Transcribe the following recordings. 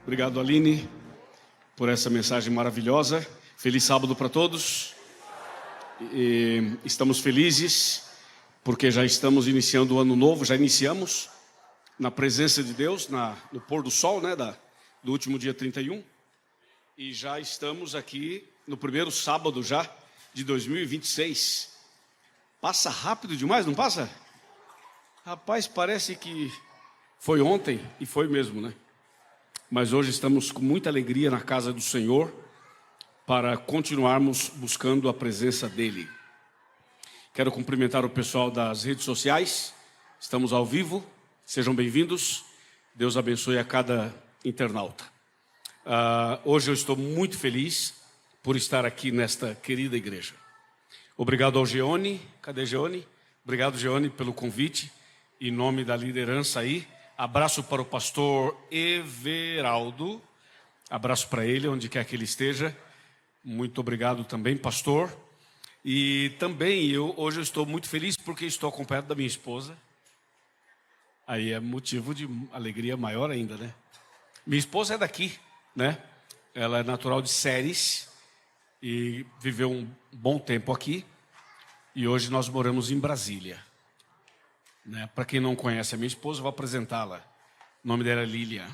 Obrigado, Aline, por essa mensagem maravilhosa. Feliz sábado para todos. Estamos felizes porque já estamos iniciando o ano novo, já iniciamos na presença de Deus, no pôr do sol, do último dia 31. E já estamos aqui no primeiro sábado já de 2026. Passa rápido demais, não passa? Rapaz, parece que foi ontem, e foi mesmo, né? Mas hoje estamos com muita alegria na casa do Senhor para continuarmos buscando a presença dEle. Quero cumprimentar o pessoal das redes sociais. Estamos ao vivo, sejam bem-vindos. Deus abençoe a cada internauta. Hoje eu estou muito feliz por estar aqui nesta querida igreja. Obrigado ao Geone. Cadê Geone? Obrigado, Geone, pelo convite. Em nome da liderança aí. Abraço para o pastor Everaldo. Abraço para ele, onde quer que ele esteja. Muito obrigado também, pastor. E também hoje eu estou muito feliz porque estou acompanhado da minha esposa. Aí é motivo de alegria maior ainda, né? Minha esposa é daqui, né? Ela é natural de Séries e viveu um bom tempo aqui. E hoje nós moramos em Brasília. Para quem não conhece a minha esposa, eu vou apresentá-la. O nome dela é Lilian.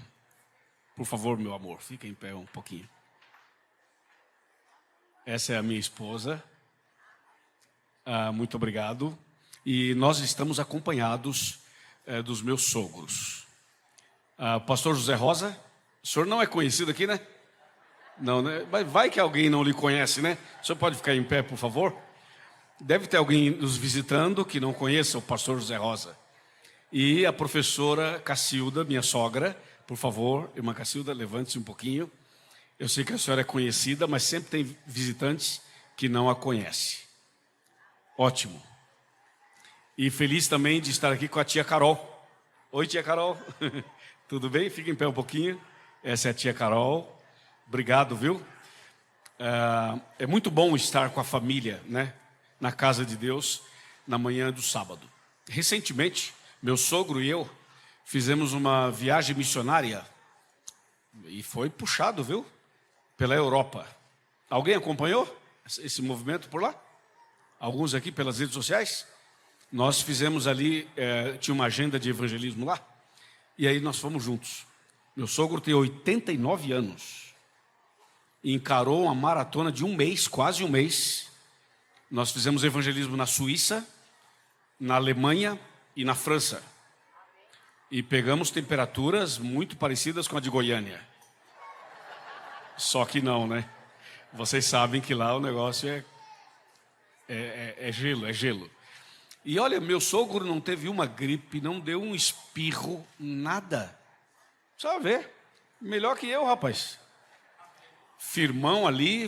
Por favor, meu amor, fica em pé um pouquinho. Essa é a minha esposa. Muito obrigado. E nós estamos acompanhados dos meus sogros. Pastor José Rosa, o senhor não é conhecido aqui, né? Não, né? Mas vai que alguém não lhe conhece, né? O senhor pode ficar em pé, por favor? Deve ter alguém nos visitando que não conheça o pastor José Rosa. E a professora Cacilda, minha sogra, por favor, irmã Cacilda, levante-se um pouquinho. Eu sei que a senhora é conhecida, mas sempre tem visitantes que não a conhecem. Ótimo. E feliz também de estar aqui com a tia Carol. Oi, tia Carol. Tudo bem? Fica em pé um pouquinho. Essa é a tia Carol. Obrigado, viu? É muito bom estar com a família, né? Na casa de Deus, na manhã do sábado. Recentemente, meu sogro e eu fizemos uma viagem missionária e foi puxado, viu? Pela Europa. Alguém acompanhou esse movimento por lá? Alguns aqui pelas redes sociais? Nós fizemos ali, tinha uma agenda de evangelismo lá, e aí nós fomos juntos. Meu sogro tem 89 anos e encarou uma maratona de um mês, quase um mês. Nós fizemos evangelismo na Suíça, na Alemanha e na França. E pegamos temperaturas muito parecidas com a de Goiânia. Só que não, né? Vocês sabem que lá o negócio é gelo, é gelo. E olha, meu sogro não teve uma gripe, não deu um espirro, nada. Só ver. Melhor que eu, rapaz. Firmão ali,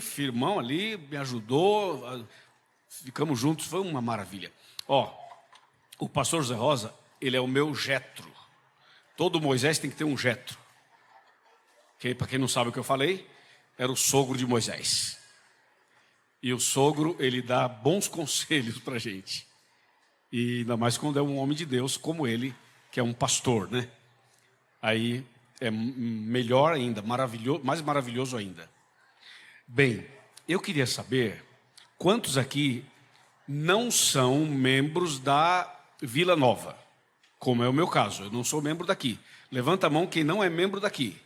me ajudou. Ficamos juntos, foi uma maravilha. O pastor José Rosa, ele é o meu Jetro. Todo Moisés tem que ter um Jetro. Para quem não sabe o que eu falei, era o sogro de Moisés. E o sogro, ele dá bons conselhos para a gente. E ainda mais quando é um homem de Deus como ele, que é um pastor, né? Aí é melhor ainda, maravilhoso, mais maravilhoso ainda. Bem, eu queria saber quantos aqui não são membros da Vila Nova, como é o meu caso. Eu não sou membro daqui. Levanta a mão quem não é membro daqui.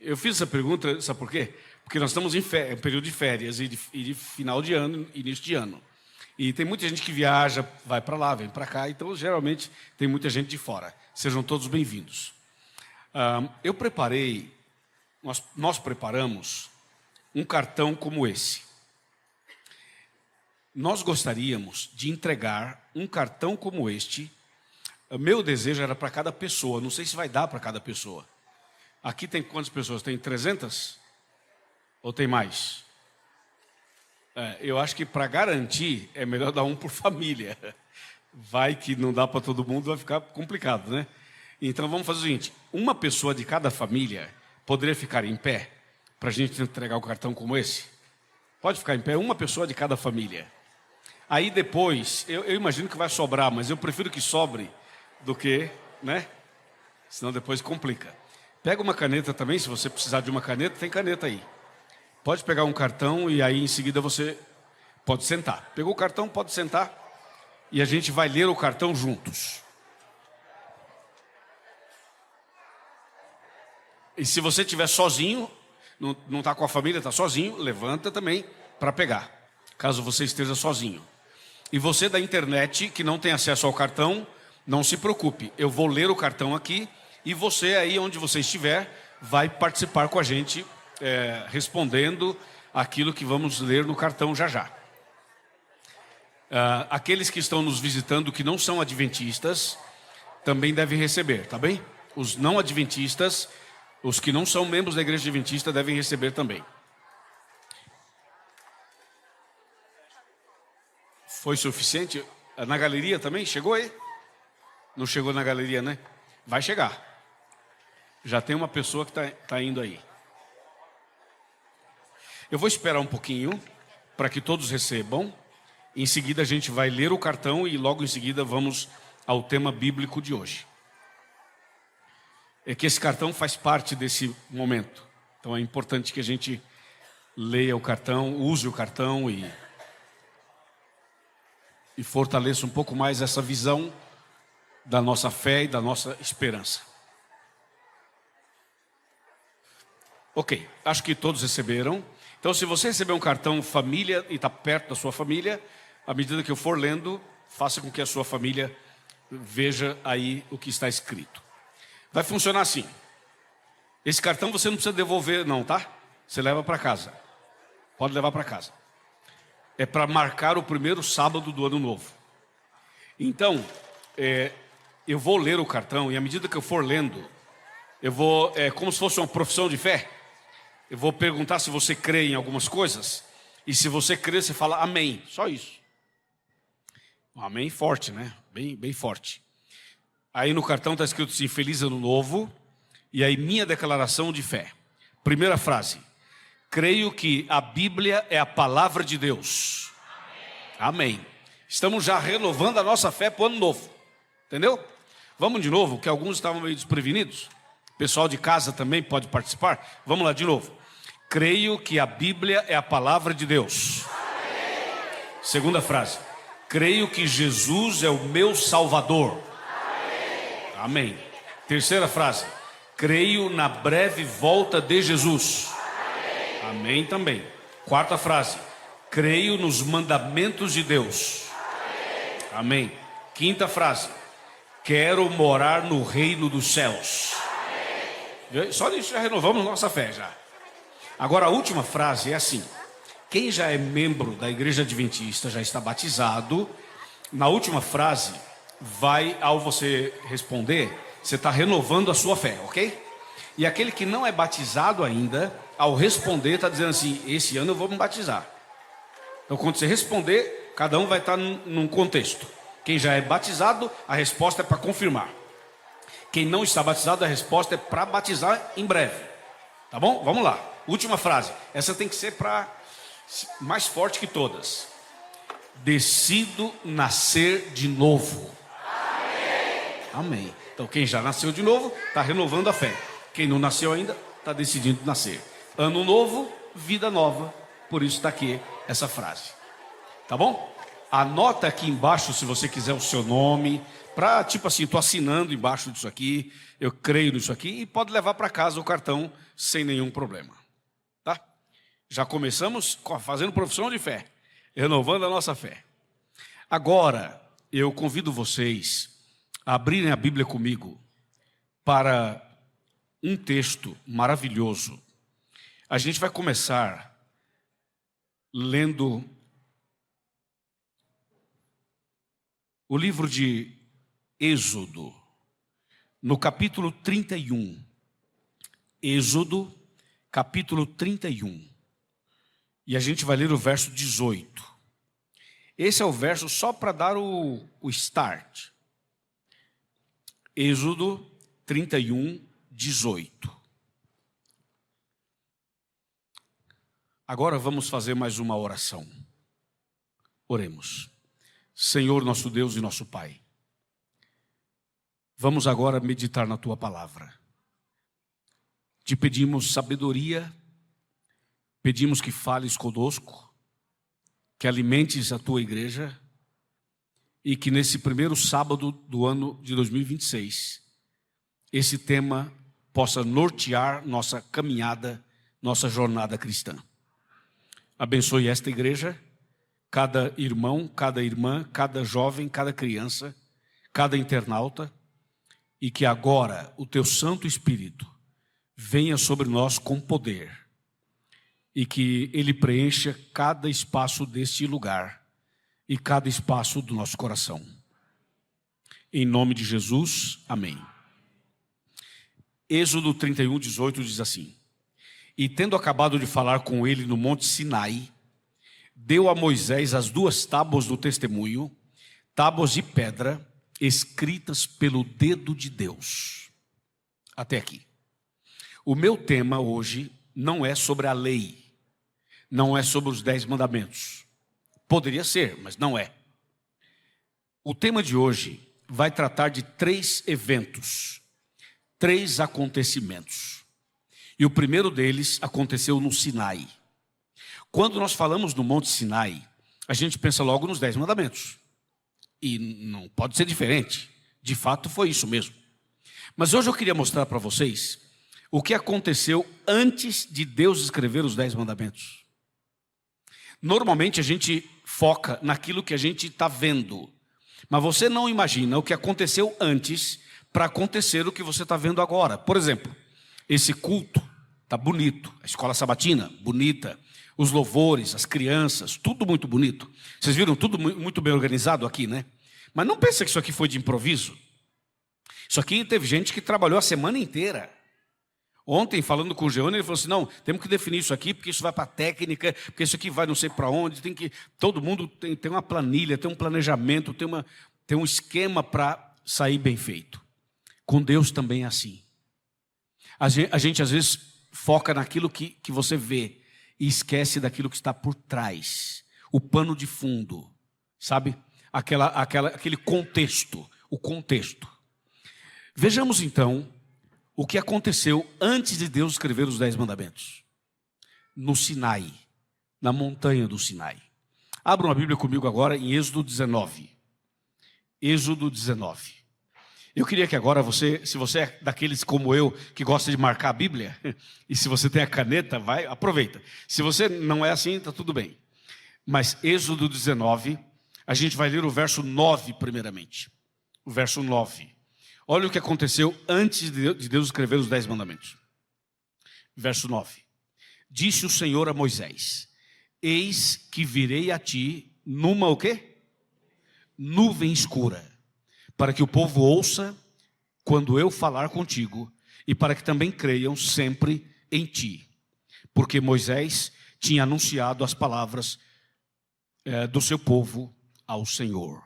Eu fiz essa pergunta, sabe por quê? Porque nós estamos em período de férias e de final de ano, início de ano. E tem muita gente que viaja, vai para lá, vem para cá. Então, geralmente, tem muita gente de fora. Sejam todos bem-vindos. Nós preparamos um cartão como esse. Nós gostaríamos de entregar um cartão como este. O meu desejo era para cada pessoa. Não sei se vai dar para cada pessoa. Aqui tem quantas pessoas? Tem 300? Ou tem mais? Eu acho que para garantir é melhor dar um por família. Vai que não dá para todo mundo, vai ficar complicado, né? Então vamos fazer o seguinte: uma pessoa de cada família poderia ficar em pé para a gente entregar um cartão como esse? Pode ficar em pé, uma pessoa de cada família. Aí depois, eu imagino que vai sobrar, mas eu prefiro que sobre do que, né? Senão depois complica. Pega uma caneta também, se você precisar de uma caneta, tem caneta aí. Pode pegar um cartão e aí em seguida você pode sentar. Pegou o cartão, pode sentar e a gente vai ler o cartão juntos. E se você estiver sozinho, não está com a família, está sozinho, levanta também para pegar, caso você esteja sozinho. E você da internet que não tem acesso ao cartão, não se preocupe. Eu vou ler o cartão aqui e você aí onde você estiver vai participar com a gente, respondendo aquilo que vamos ler no cartão já já. Aqueles que estão nos visitando que não são adventistas também devem receber, tá bem? Os não adventistas, os que não são membros da igreja adventista devem receber também. Foi suficiente? Na galeria também? Chegou aí? Não chegou na galeria, né? Vai chegar. Já tem uma pessoa que está indo aí. Eu vou esperar um pouquinho para que todos recebam. Em seguida a gente vai ler o cartão e logo em seguida vamos ao tema bíblico de hoje. É que esse cartão faz parte desse momento. Então é importante que a gente leia o cartão, use o cartão e fortaleça um pouco mais essa visão da nossa fé e da nossa esperança. Ok, acho que todos receberam. Então, se você receber um cartão família e está perto da sua família, à medida que eu for lendo, faça com que a sua família veja aí o que está escrito. Vai funcionar assim. Esse cartão você não precisa devolver não, tá? Você leva para casa. Pode levar para casa. É para marcar o primeiro sábado do ano novo. Então, eu vou ler o cartão e à medida que eu for lendo, eu vou, como se fosse uma profissão de fé, eu vou perguntar se você crê em algumas coisas, e se você crê, você fala amém, só isso. Um amém forte, né? Bem forte. Aí no cartão está escrito assim, feliz ano novo, e aí minha declaração de fé. Primeira frase, creio que a Bíblia é a palavra de Deus. Amém. Estamos já renovando a nossa fé para o ano novo, entendeu? Vamos de novo, que alguns estavam meio desprevenidos. O pessoal de casa também pode participar. Vamos lá de novo. Creio que a Bíblia é a palavra de Deus. Amém. Segunda frase. Creio que Jesus é o meu Salvador. Amém. Amém. Terceira frase. Creio na breve volta de Jesus. Amém. Amém também. Quarta frase. Creio nos mandamentos de Deus. Amém. Amém. Quinta frase. Quero morar no reino dos céus. Amém. Só nisso já renovamos nossa fé já. Agora a última frase é assim. Quem já é membro da igreja adventista, já está batizado, na última frase, ao você responder, você está renovando a sua fé, ok? E aquele que não é batizado ainda, ao responder, está dizendo assim, esse ano eu vou me batizar. Então quando você responder, cada um vai estar num contexto. Quem já é batizado, a resposta é para confirmar. Quem não está batizado, a resposta é para batizar em breve. Tá bom? Vamos lá. Última frase. Essa tem que ser mais forte que todas. Decido nascer de novo. Amém. Amém. Então quem já nasceu de novo, está renovando a fé. Quem não nasceu ainda, está decidindo nascer. Ano novo, vida nova. Por isso está aqui essa frase. Tá bom? Anota aqui embaixo, se você quiser, o seu nome. Para, tipo assim, estou assinando embaixo disso aqui. Eu creio nisso aqui. E pode levar para casa o cartão sem nenhum problema. Tá? Já começamos fazendo profissão de fé. Renovando a nossa fé. Agora, eu convido vocês a abrirem a Bíblia comigo para um texto maravilhoso. A gente vai começar lendo o livro de Êxodo, no capítulo 31. Êxodo, capítulo 31. E a gente vai ler o verso 18. Esse é o verso só para dar o start. Êxodo 31, 18. Agora vamos fazer mais uma oração. Oremos. Senhor, nosso Deus e nosso Pai, vamos agora meditar na Tua palavra. te pedimos sabedoria, pedimos que fales conosco, que alimentes a tua igreja e que nesse primeiro sábado do ano de 2026, esse tema possa nortear nossa caminhada, nossa jornada cristã. Abençoe esta igreja, cada irmão, cada irmã, cada jovem, cada criança, cada internauta, e que agora o teu Santo Espírito venha sobre nós com poder e que ele preencha cada espaço deste lugar e cada espaço do nosso coração. Em nome de Jesus, amém. Êxodo 31, 18 diz assim: E tendo acabado de falar com ele no monte Sinai, deu a Moisés as 2 tábuas do testemunho, tábuas de pedra, escritas pelo dedo de Deus. Até aqui. O meu tema hoje não é sobre a lei, não é sobre os 10 mandamentos. Poderia ser, mas não é. O tema de hoje vai tratar de 3 eventos, 3 acontecimentos. E o primeiro deles aconteceu no Sinai. Quando nós falamos do Monte Sinai, a gente pensa logo nos 10 mandamentos. E não pode ser diferente. De fato foi isso mesmo. Mas hoje eu queria mostrar para vocês o que aconteceu antes de Deus escrever os 10 mandamentos. Normalmente a gente foca naquilo que a gente está vendo. Mas você não imagina o que aconteceu antes para acontecer o que você está vendo agora. Por exemplo, esse culto está bonito. A escola sabatina, bonita. Os louvores, as crianças, tudo muito bonito. Vocês viram tudo muito bem organizado aqui, né? Mas não pensa que isso aqui foi de improviso. Isso aqui teve gente que trabalhou a semana inteira. Ontem, falando com o Geone, ele falou assim, não, temos que definir isso aqui, porque isso vai para a técnica, porque isso aqui vai não sei para onde, todo mundo tem uma planilha, tem um planejamento, tem um esquema para sair bem feito. Com Deus também é assim. A gente às vezes foca naquilo que você vê, e esquece daquilo que está por trás, o pano de fundo, sabe? Aquele contexto, o contexto. Vejamos então o que aconteceu antes de Deus escrever os 10 mandamentos. No Sinai, na montanha do Sinai. Abra uma Bíblia comigo agora em Êxodo 19. Êxodo 19. Eu queria que agora você, se você é daqueles como eu, que gosta de marcar a Bíblia, e se você tem a caneta, vai, aproveita. Se você não é assim, está tudo bem. Mas Êxodo 19, a gente vai ler o verso 9 primeiramente. O verso 9. Olha o que aconteceu antes de Deus escrever os 10 mandamentos. Verso 9. Disse o Senhor a Moisés, eis que virei a ti numa o quê? Nuvem escura, para que o povo ouça quando eu falar contigo, e para que também creiam sempre em ti. Porque Moisés tinha anunciado as palavras do seu povo ao Senhor.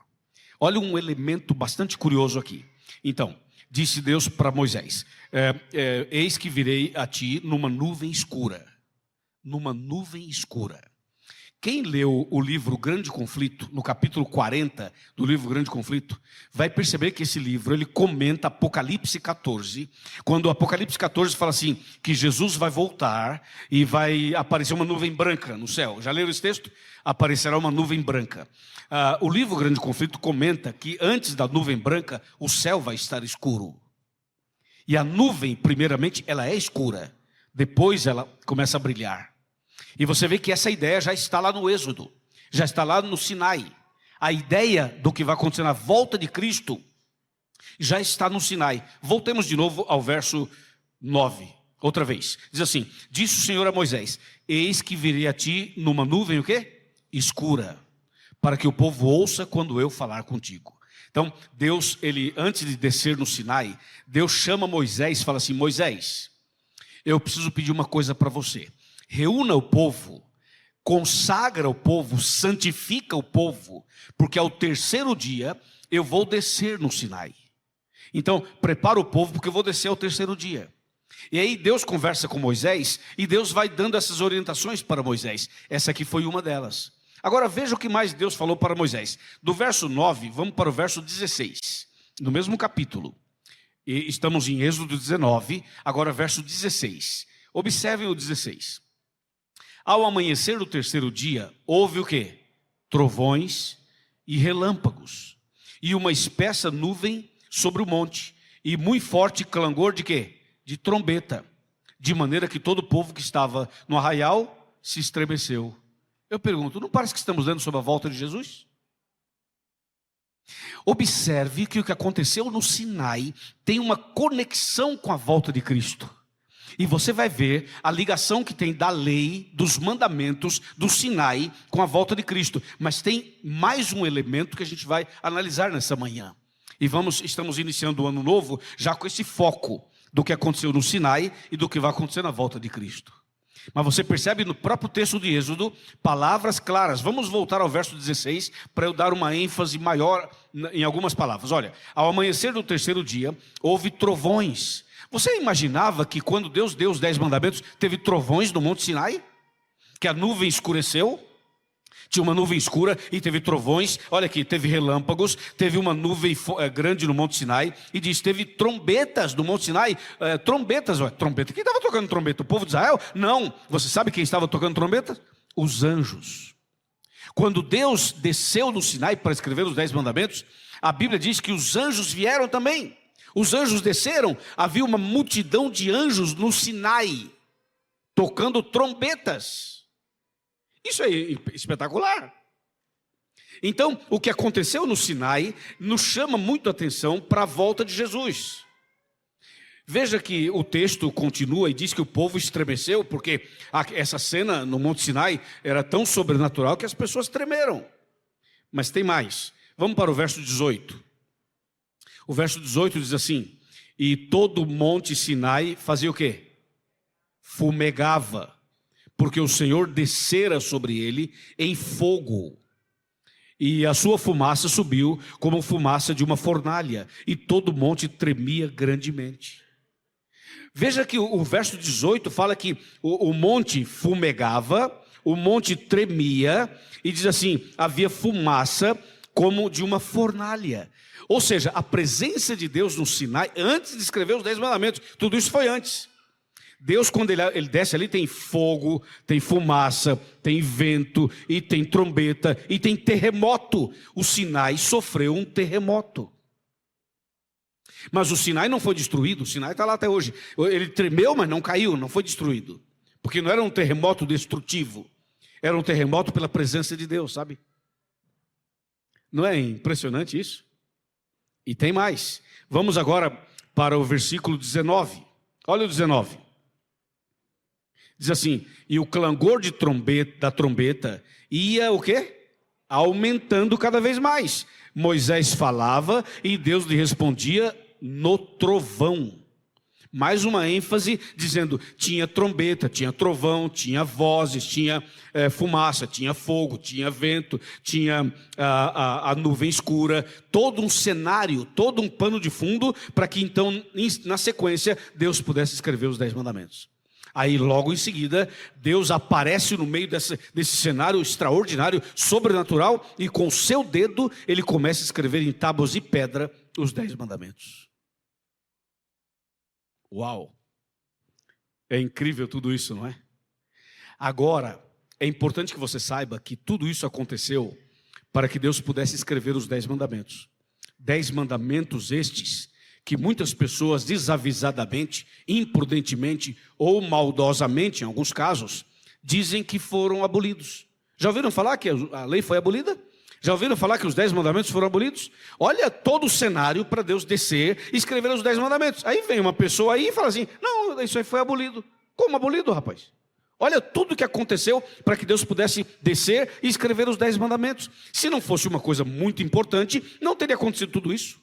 Olha um elemento bastante curioso aqui. Então, disse Deus para Moisés, eis que virei a ti numa nuvem escura. Numa nuvem escura. Quem leu o livro Grande Conflito, no capítulo 40 do livro Grande Conflito, vai perceber que esse livro, ele comenta Apocalipse 14, quando o Apocalipse 14 fala assim, que Jesus vai voltar e vai aparecer uma nuvem branca no céu. Já leram esse texto? Aparecerá uma nuvem branca. O livro Grande Conflito comenta que antes da nuvem branca, o céu vai estar escuro. E a nuvem, primeiramente, ela é escura. Depois ela começa a brilhar. E você vê que essa ideia já está lá no Êxodo, já está lá no Sinai. A ideia do que vai acontecer na volta de Cristo já está no Sinai. Voltemos de novo ao verso 9, outra vez. Diz assim, disse o Senhor a Moisés, eis que virei a ti numa nuvem o quê? Escura, para que o povo ouça quando eu falar contigo. Então, Deus, ele antes de descer no Sinai, Deus chama Moisés e fala assim, Moisés, eu preciso pedir uma coisa para você. Reúna o povo, consagra o povo, santifica o povo, porque ao 3º dia eu vou descer no Sinai. Então, prepara o povo, porque eu vou descer ao 3º dia. E aí Deus conversa com Moisés, e Deus vai dando essas orientações para Moisés. Essa aqui foi uma delas. Agora veja o que mais Deus falou para Moisés. Do verso 9, vamos para o verso 16, no mesmo capítulo. E estamos em Êxodo 19, agora verso 16. Observem o 16. Ao amanhecer do terceiro dia, houve o quê? Trovões e relâmpagos, e uma espessa nuvem sobre o monte, e muito forte clangor de quê? De trombeta, de maneira que todo o povo que estava no arraial se estremeceu. Eu pergunto, não parece que estamos lendo sobre a volta de Jesus? Observe que o que aconteceu no Sinai tem uma conexão com a volta de Cristo. E você vai ver a ligação que tem da lei, dos mandamentos, do Sinai com a volta de Cristo. Mas tem mais um elemento que a gente vai analisar nessa manhã. E estamos iniciando o ano novo já com esse foco do que aconteceu no Sinai e do que vai acontecer na volta de Cristo. Mas você percebe no próprio texto de Êxodo, palavras claras. Vamos voltar ao verso 16, para eu dar uma ênfase maior em algumas palavras. Olha, ao amanhecer do terceiro dia, houve trovões. Você imaginava que quando Deus deu os 10 mandamentos, teve trovões no Monte Sinai? Que a nuvem escureceu? Tinha uma nuvem escura e teve trovões. Olha aqui, teve relâmpagos, teve uma nuvem grande no Monte Sinai. E diz, teve trombetas no Monte Sinai. Trombeta, quem estava tocando trombeta? O povo de Israel? Não, você sabe quem estava tocando trombeta? Os anjos. Quando Deus desceu no Sinai para escrever os 10 mandamentos, a Bíblia diz que os anjos vieram também. Os anjos desceram, havia uma multidão de anjos no Sinai, tocando trombetas. Isso é espetacular. Então, o que aconteceu no Sinai nos chama muito a atenção para a volta de Jesus. Veja que o texto continua e diz que o povo estremeceu, porque essa cena no Monte Sinai era tão sobrenatural que as pessoas tremeram. Mas tem mais. Vamos para o verso 18. O verso 18 diz assim: e todo o Monte Sinai fazia o quê? Fumegava, porque o Senhor descera sobre ele em fogo, e a sua fumaça subiu como fumaça de uma fornalha, e todo o monte tremia grandemente. Veja que o verso 18 fala que o monte fumegava, o monte tremia, e diz assim, havia fumaça como de uma fornalha. Ou seja, a presença de Deus no Sinai, antes de escrever os 10 mandamentos, tudo isso foi antes. Deus, quando ele desce ali, tem fogo, tem fumaça, tem vento, e tem trombeta, e tem terremoto. O Sinai sofreu um terremoto. Mas o Sinai não foi destruído, o Sinai está lá até hoje. Ele tremeu, mas não caiu, não foi destruído. Porque não era um terremoto destrutivo, era um terremoto pela presença de Deus, sabe? Não é impressionante isso? E tem mais. Vamos agora para o versículo 19. Olha o 19. Diz assim, e o clangor da trombeta ia o quê? Aumentando cada vez mais. Moisés falava e Deus lhe respondia no trovão. Mais uma ênfase dizendo, tinha trombeta, tinha trovão, tinha vozes, tinha fumaça, tinha fogo, tinha vento, tinha a nuvem escura, todo um cenário, todo um pano de fundo, para que então, na sequência, Deus pudesse escrever os 10 mandamentos. Aí logo em seguida, Deus aparece no meio desse cenário extraordinário, sobrenatural, e com o seu dedo, ele começa a escrever em tábuas de pedra os 10 mandamentos. Uau! É incrível tudo isso, não é? Agora, é importante que você saiba que tudo isso aconteceu para que Deus pudesse escrever os 10 mandamentos. 10 mandamentos estes que muitas pessoas desavisadamente, imprudentemente ou maldosamente, em alguns casos, dizem que foram abolidos. Já ouviram falar que a lei foi abolida? Já ouviram falar que os 10 mandamentos foram abolidos? Olha todo o cenário para Deus descer e escrever os 10 mandamentos. Aí vem uma pessoa aí e fala assim, não, isso aí foi abolido. Como abolido, rapaz? Olha tudo o que aconteceu para que Deus pudesse descer e escrever os 10 mandamentos. Se não fosse uma coisa muito importante, não teria acontecido tudo isso.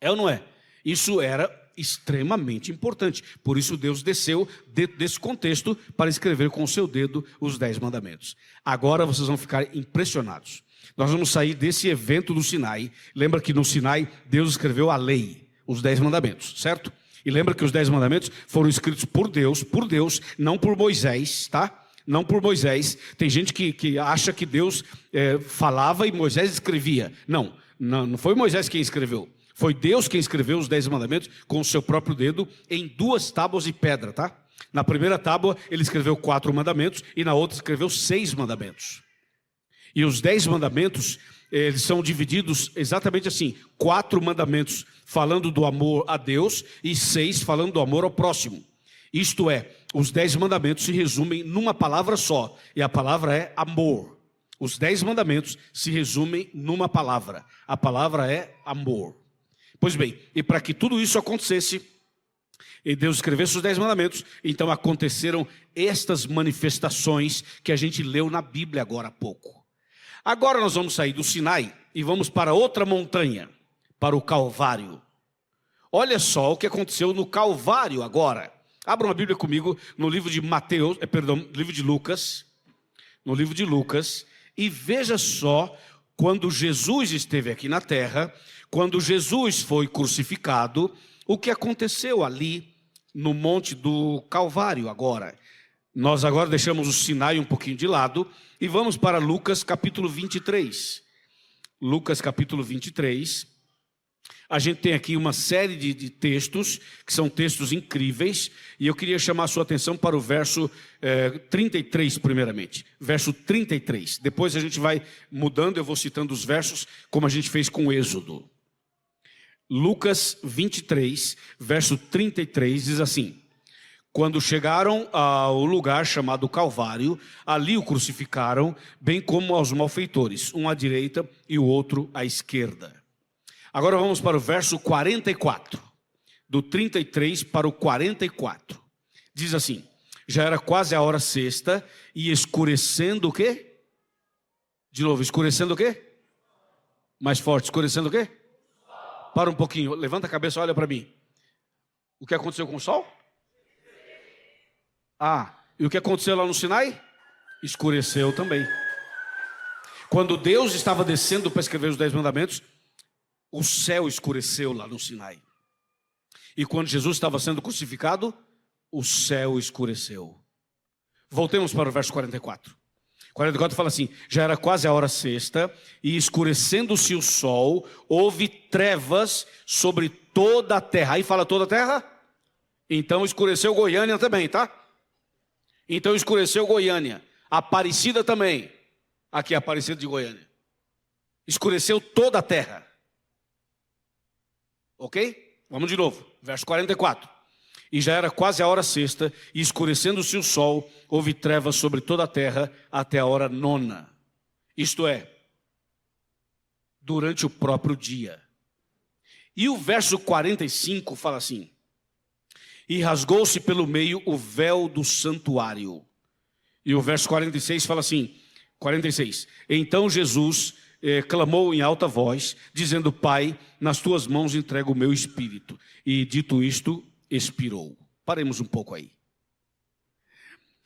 É ou não é? Isso era extremamente importante. Por isso Deus desceu desse contexto para escrever com o seu dedo os 10 mandamentos. Agora vocês vão ficar impressionados. Nós vamos sair desse evento do Sinai. Lembra que no Sinai Deus escreveu a lei, os 10 mandamentos, certo? E lembra que os 10 mandamentos foram escritos por Deus, não por Moisés, tá? Não por Moisés. Tem gente que acha que Deus falava e Moisés escrevia. Não foi Moisés quem escreveu. Foi Deus quem escreveu os 10 mandamentos com o seu próprio dedo em 2 tábuas de pedra, tá? Na primeira tábua ele escreveu 4 mandamentos e na outra escreveu 6 mandamentos. E os 10 mandamentos, eles são divididos exatamente assim: 4 mandamentos falando do amor a Deus e 6 falando do amor ao próximo. Isto é, os 10 mandamentos se resumem numa palavra só, e a palavra é amor. Os 10 mandamentos se resumem numa palavra, a palavra é amor. Pois bem, e para que tudo isso acontecesse, e Deus escrevesse os 10 mandamentos, então aconteceram estas manifestações que a gente leu na Bíblia agora há pouco. Agora nós vamos sair do Sinai e vamos para outra montanha, para o Calvário. Olha só o que aconteceu no Calvário agora. Abram a Bíblia comigo no livro de livro de Lucas, no livro de Lucas, e veja só, quando Jesus esteve aqui na terra, quando Jesus foi crucificado, o que aconteceu ali no monte do Calvário agora. Nós agora deixamos o Sinai um pouquinho de lado e vamos para Lucas capítulo 23. Lucas capítulo 23. A gente tem aqui uma série de textos, que são textos incríveis, e eu queria chamar a sua atenção para o verso 33 primeiramente. Verso 33. Depois a gente vai mudando, eu vou citando os versos, como a gente fez com o Êxodo. Lucas 23, verso 33, diz assim: quando chegaram ao lugar chamado Calvário, ali o crucificaram, bem como aos malfeitores, um à direita e o outro à esquerda. Agora vamos para o verso 44, do 33 para o 44. Diz assim: já era quase a hora sexta, e escurecendo o quê? De novo, escurecendo o quê? Mais forte, escurecendo o quê? Para um pouquinho, levanta a cabeça, olha para mim. O que aconteceu com o sol? E o que aconteceu lá no Sinai? Escureceu também. Quando Deus estava descendo para escrever os 10 mandamentos, o céu escureceu lá no Sinai. E quando Jesus estava sendo crucificado, o céu escureceu. Voltemos para o verso 44. 44 fala assim: já era quase a hora sexta, e escurecendo-se o sol, houve trevas sobre toda a terra. Aí fala toda a terra? Então escureceu Goiânia também, tá? Então escureceu Goiânia. Aparecida também. Aqui, Aparecida de Goiânia. Escureceu toda a terra. Ok? Vamos de novo. Verso 44. E já era quase a hora sexta, e escurecendo-se o sol, houve trevas sobre toda a terra até a hora nona. Isto é, durante o próprio dia. E o verso 45 fala assim: e rasgou-se pelo meio o véu do santuário. E o verso 46 fala assim, 46. Então Jesus clamou em alta voz, dizendo: Pai, nas tuas mãos entrego o meu espírito. E dito isto, expirou. Paremos um pouco aí.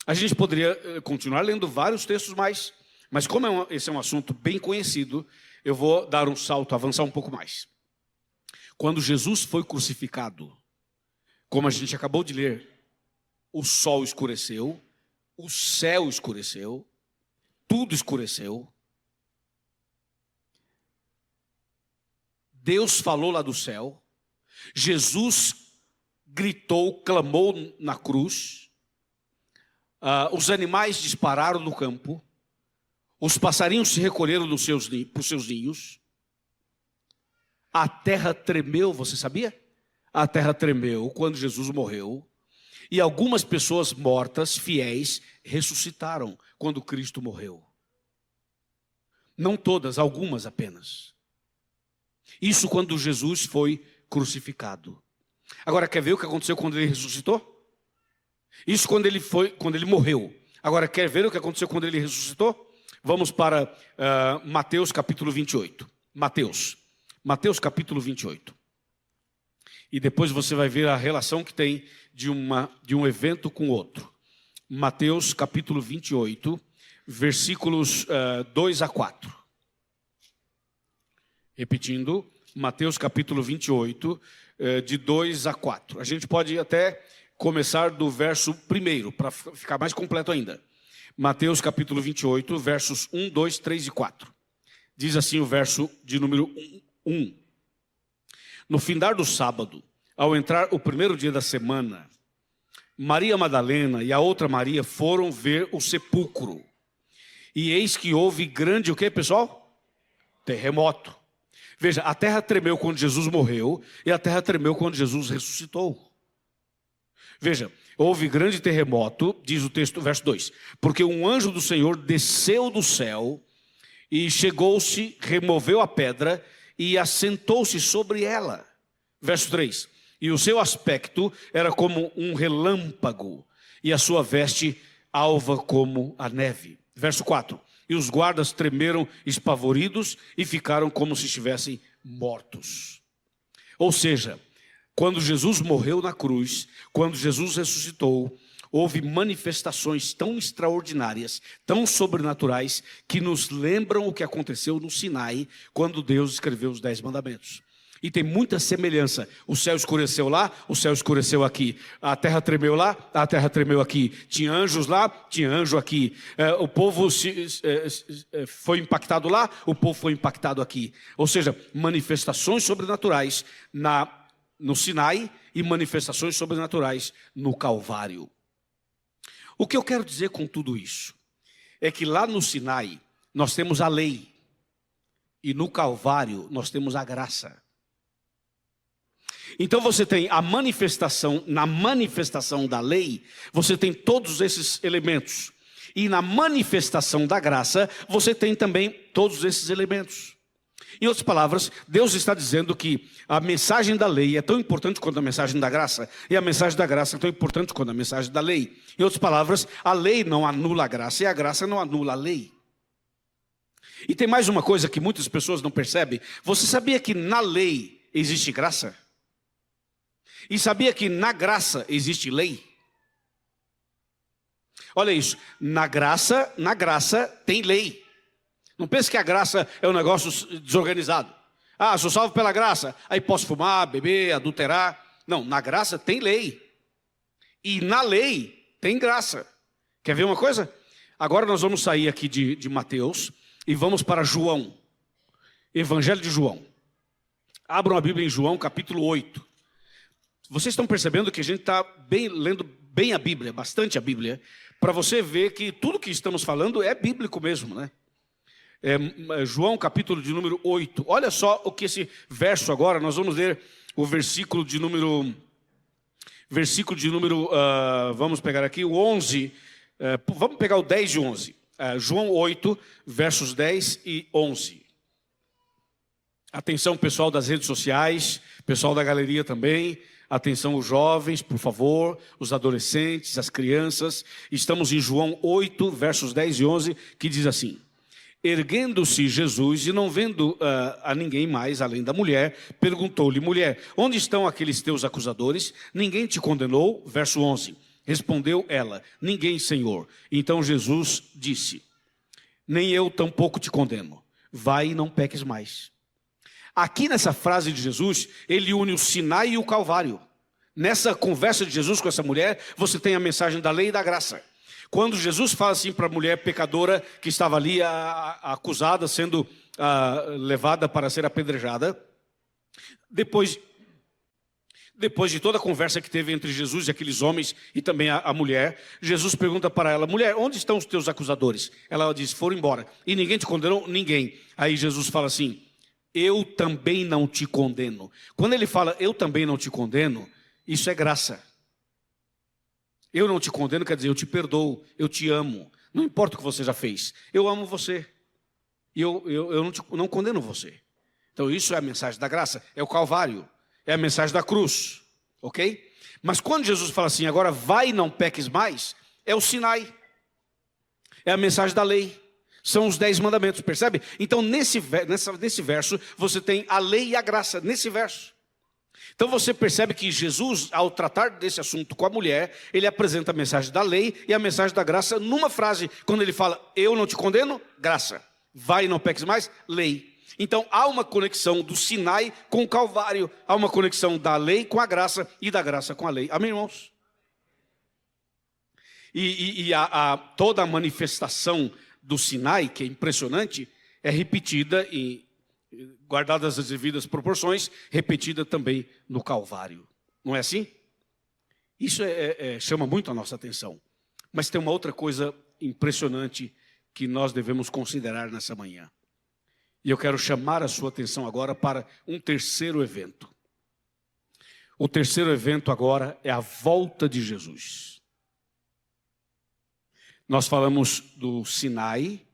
A gente poderia continuar lendo vários textos mais, mas como esse é um assunto bem conhecido, eu vou dar um salto, avançar um pouco mais. Quando Jesus foi crucificado, como a gente acabou de ler, o sol escureceu, o céu escureceu, tudo escureceu. Deus falou lá do céu, Jesus gritou, clamou na cruz, os animais dispararam no campo, os passarinhos se recolheram para os seus ninhos, a terra tremeu, você sabia? A terra tremeu quando Jesus morreu, e algumas pessoas mortas, fiéis, ressuscitaram quando Cristo morreu. Não todas, algumas apenas. Isso quando Jesus foi crucificado. Agora, quer ver o que aconteceu quando ele ressuscitou? Isso quando ele morreu. Agora, quer ver o que aconteceu quando ele ressuscitou? Vamos para Mateus capítulo 28. Mateus capítulo 28. E depois você vai ver a relação que tem de um evento com outro. Mateus capítulo 28, versículos 2 a 4. Repetindo, Mateus capítulo 28, de 2 a 4. A gente pode até começar do verso 1, para ficar mais completo ainda. Mateus capítulo 28, versos 1, 2, 3 e 4. Diz assim o verso de número 1. No findar do sábado, ao entrar o primeiro dia da semana, Maria Madalena e a outra Maria foram ver o sepulcro. E eis que houve grande o quê, pessoal? Terremoto. Veja, a terra tremeu quando Jesus morreu e a terra tremeu quando Jesus ressuscitou. Veja, houve grande terremoto, diz o texto, verso 2. Porque um anjo do Senhor desceu do céu e chegou-se, removeu a pedra e assentou-se sobre ela. Verso 3. E o seu aspecto era como um relâmpago e a sua veste alva como a neve. Verso 4. E os guardas tremeram espavoridos e ficaram como se estivessem mortos. Ou seja, quando Jesus morreu na cruz, quando Jesus ressuscitou, houve manifestações tão extraordinárias, tão sobrenaturais, que nos lembram o que aconteceu no Sinai, quando Deus escreveu os 10 mandamentos. E tem muita semelhança. O céu escureceu lá, o céu escureceu aqui. A terra tremeu lá, a terra tremeu aqui. Tinha anjos lá, tinha anjo aqui. O povo foi impactado lá, o povo foi impactado aqui. Ou seja, manifestações sobrenaturais no Sinai e manifestações sobrenaturais no Calvário. O que eu quero dizer com tudo isso é que lá no Sinai nós temos a lei e no Calvário nós temos a graça. Então você tem a manifestação, na manifestação da lei, você tem todos esses elementos. E na manifestação da graça, você tem também todos esses elementos. Em outras palavras, Deus está dizendo que a mensagem da lei é tão importante quanto a mensagem da graça, e a mensagem da graça é tão importante quanto a mensagem da lei. Em outras palavras, a lei não anula a graça, e a graça não anula a lei. E tem mais uma coisa que muitas pessoas não percebem. Você sabia que na lei existe graça? E sabia que na graça existe lei? Olha isso, na graça tem lei. Não pense que a graça é um negócio desorganizado. Ah, sou salvo pela graça, aí posso fumar, beber, adulterar. Não, na graça tem lei. E na lei tem graça. Quer ver uma coisa? Agora nós vamos sair aqui de Mateus e vamos para João. Evangelho de João. Abram a Bíblia em João, capítulo 8. Vocês estão percebendo que a gente está lendo bem a Bíblia, bastante a Bíblia, para você ver que tudo que estamos falando é bíblico mesmo, né? João capítulo de número 8. Olha só o que esse verso agora, nós vamos ler o versículo de número, vamos pegar aqui o 11, vamos pegar o 10 e 11. João 8, versos 10 e 11. Atenção pessoal das redes sociais, pessoal da galeria também. Atenção os jovens, por favor, os adolescentes, as crianças. Estamos em João 8, versos 10 e 11, que diz assim: Erguendo-se Jesus e não vendo a ninguém mais, além da mulher, perguntou-lhe: mulher, onde estão aqueles teus acusadores? Ninguém te condenou? Verso 11. Respondeu ela: ninguém, Senhor. Então Jesus disse: nem eu tampouco te condeno. Vai e não peques mais. Aqui nessa frase de Jesus, ele une o Sinai e o Calvário. Nessa conversa de Jesus com essa mulher, você tem a mensagem da lei e da graça. Quando Jesus fala assim para a mulher pecadora que estava ali acusada, sendo levada para ser apedrejada, depois de toda a conversa que teve entre Jesus e aqueles homens e também a mulher, Jesus pergunta para ela: mulher, onde estão os teus acusadores? Ela diz: foram embora. E ninguém te condenou? Ninguém. Aí Jesus fala assim: eu também não te condeno. Quando ele fala eu também não te condeno, isso é graça. Eu não te condeno quer dizer eu te perdoo, eu te amo. Não importa o que você já fez, eu amo você. E eu não condeno você. Então isso é a mensagem da graça, é o Calvário, é a mensagem da cruz, ok? Mas quando Jesus fala assim, agora vai e não peques mais, é o Sinai, é a mensagem da lei. São os 10 mandamentos, percebe? Então nesse verso você tem a lei e a graça, nesse verso. Então você percebe que Jesus, ao tratar desse assunto com a mulher, ele apresenta a mensagem da lei e a mensagem da graça numa frase. Quando ele fala, eu não te condeno, graça. Vai e não peques mais, lei. Então há uma conexão do Sinai com o Calvário. Há uma conexão da lei com a graça e da graça com a lei. Amém, irmãos? E toda a manifestação do Sinai, que é impressionante, é repetida guardadas as devidas proporções, repetida também no Calvário. Não é assim? Isso chama muito a nossa atenção. Mas tem uma outra coisa impressionante que nós devemos considerar nessa manhã. E eu quero chamar a sua atenção agora para um terceiro evento. O terceiro evento agora é a volta de Jesus. Nós falamos do Sinai,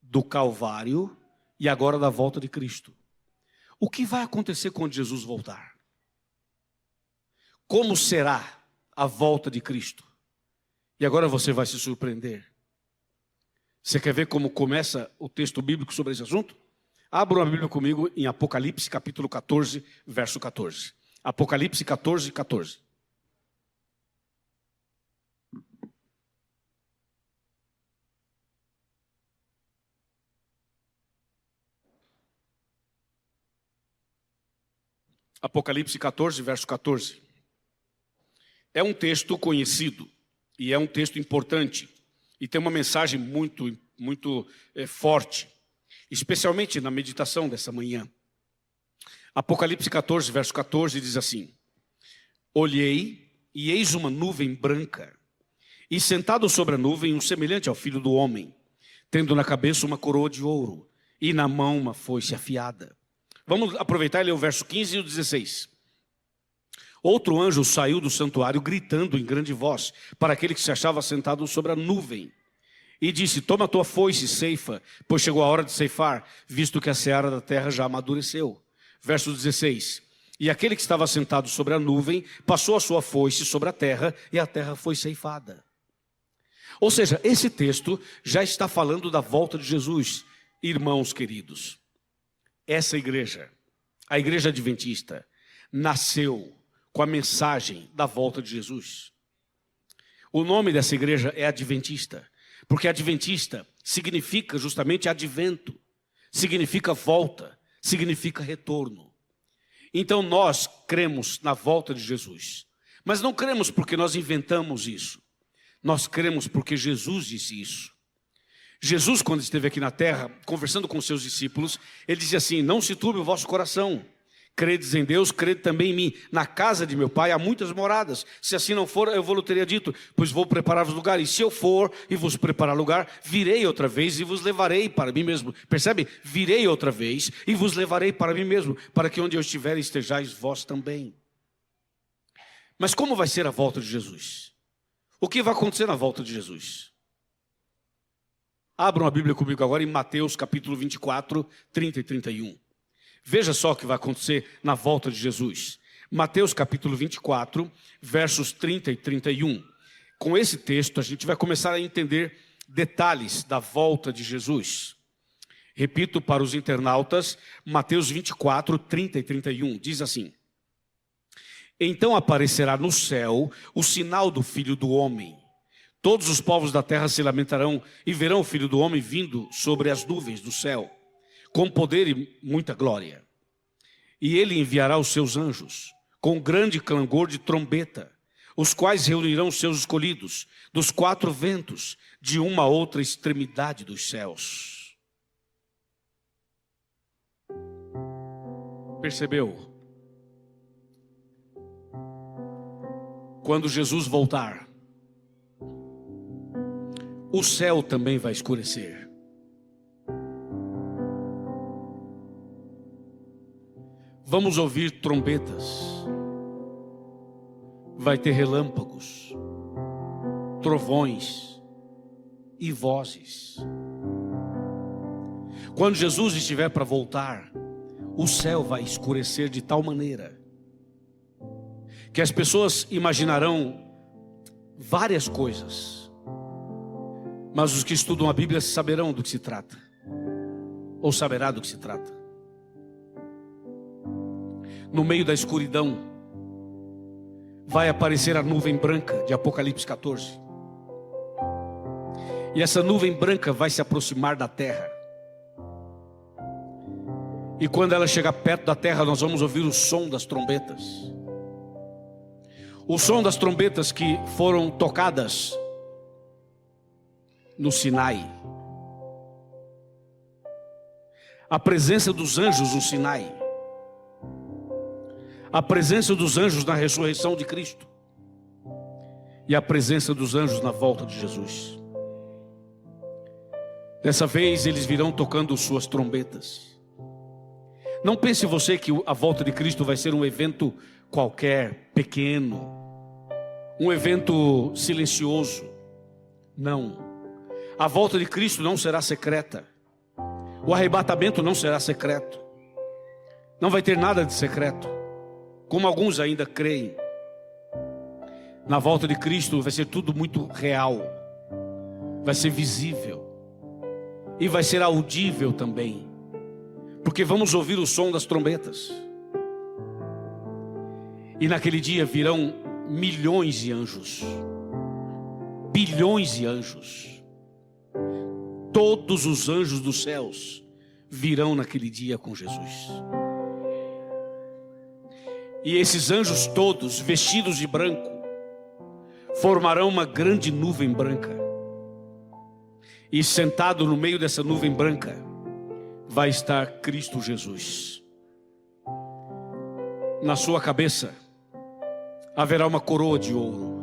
do Calvário e agora da volta de Cristo. O que vai acontecer quando Jesus voltar? Como será a volta de Cristo? E agora você vai se surpreender. Você quer ver como começa o texto bíblico sobre esse assunto? Abra uma Bíblia comigo em Apocalipse capítulo 14, verso 14. Apocalipse 14, 14. Apocalipse 14, verso 14. É um texto conhecido e é um texto importante e tem uma mensagem muito forte, especialmente na meditação dessa manhã. Apocalipse 14, verso 14 diz assim: Olhei e eis uma nuvem branca, e sentado sobre a nuvem um semelhante ao Filho do Homem, tendo na cabeça uma coroa de ouro e na mão uma foice afiada. Vamos aproveitar e ler o verso 15 e o 16. Outro anjo saiu do santuário gritando em grande voz para aquele que se achava sentado sobre a nuvem e disse: Toma a tua foice e ceifa, pois chegou a hora de ceifar, visto que a seara da terra já amadureceu. Verso 16. E aquele que estava sentado sobre a nuvem passou a sua foice sobre a terra e a terra foi ceifada. Ou seja, esse texto já está falando da volta de Jesus. Irmãos queridos, essa igreja, a igreja adventista, nasceu com a mensagem da volta de Jesus. O nome dessa igreja é adventista, porque adventista significa justamente advento, significa volta, significa retorno. Então nós cremos na volta de Jesus, mas não cremos porque nós inventamos isso. Nós cremos porque Jesus disse isso. Jesus, quando esteve aqui na terra, conversando com seus discípulos, ele dizia assim: não se turbe o vosso coração, credes em Deus, crede também em mim. Na casa de meu pai há muitas moradas, se assim não for, eu vou teria dito, pois vou preparar-vos lugar, e se eu for e vos preparar lugar, virei outra vez e vos levarei para mim mesmo. Percebe? Virei outra vez e vos levarei para mim mesmo, para que onde eu estiver estejais vós também. Mas como vai ser a volta de Jesus? O que vai acontecer na volta de Jesus? Abram a Bíblia comigo agora em Mateus capítulo 24, 30 e 31. Veja só o que vai acontecer na volta de Jesus. Mateus capítulo 24, versos 30 e 31. Com esse texto a gente vai começar a entender detalhes da volta de Jesus. Repito para os internautas, Mateus 24, 30 e 31. Diz assim: Então aparecerá no céu o sinal do Filho do Homem. Todos os povos da terra se lamentarão e verão o Filho do Homem vindo sobre as nuvens do céu, com poder e muita glória. E ele enviará os seus anjos, com grande clangor de trombeta, os quais reunirão os seus escolhidos, dos quatro ventos, de uma a outra extremidade dos céus. Percebeu? Quando Jesus voltar, o céu também vai escurecer. Vamos ouvir trombetas. Vai ter relâmpagos, trovões e vozes. Quando Jesus estiver para voltar, o céu vai escurecer de tal maneira que as pessoas imaginarão várias coisas. Mas os que estudam a Bíblia saberão do que se trata, ou saberá do que se trata. No meio da escuridão vai aparecer a nuvem branca de Apocalipse 14. E essa nuvem branca vai se aproximar da terra. E quando ela chegar perto da terra, nós vamos ouvir o som das trombetas. O som das trombetas que foram tocadas no Sinai. A presença dos anjos no Sinai. A presença dos anjos na ressurreição de Cristo. E a presença dos anjos na volta de Jesus. Dessa vez eles virão tocando suas trombetas. Não pense você que a volta de Cristo vai ser um evento qualquer, pequeno, um evento silencioso. Não. A volta de Cristo não será secreta. O arrebatamento não será secreto. Não vai ter nada de secreto, como alguns ainda creem. Na volta de Cristo vai ser tudo muito real. Vai ser visível. E vai ser audível também. Porque vamos ouvir o som das trombetas. E naquele dia virão milhões de anjos. Bilhões de anjos. Todos os anjos dos céus virão naquele dia com Jesus. E esses anjos todos, vestidos de branco, formarão uma grande nuvem branca. E sentado no meio dessa nuvem branca vai estar Cristo Jesus. Na sua cabeça haverá uma coroa de ouro.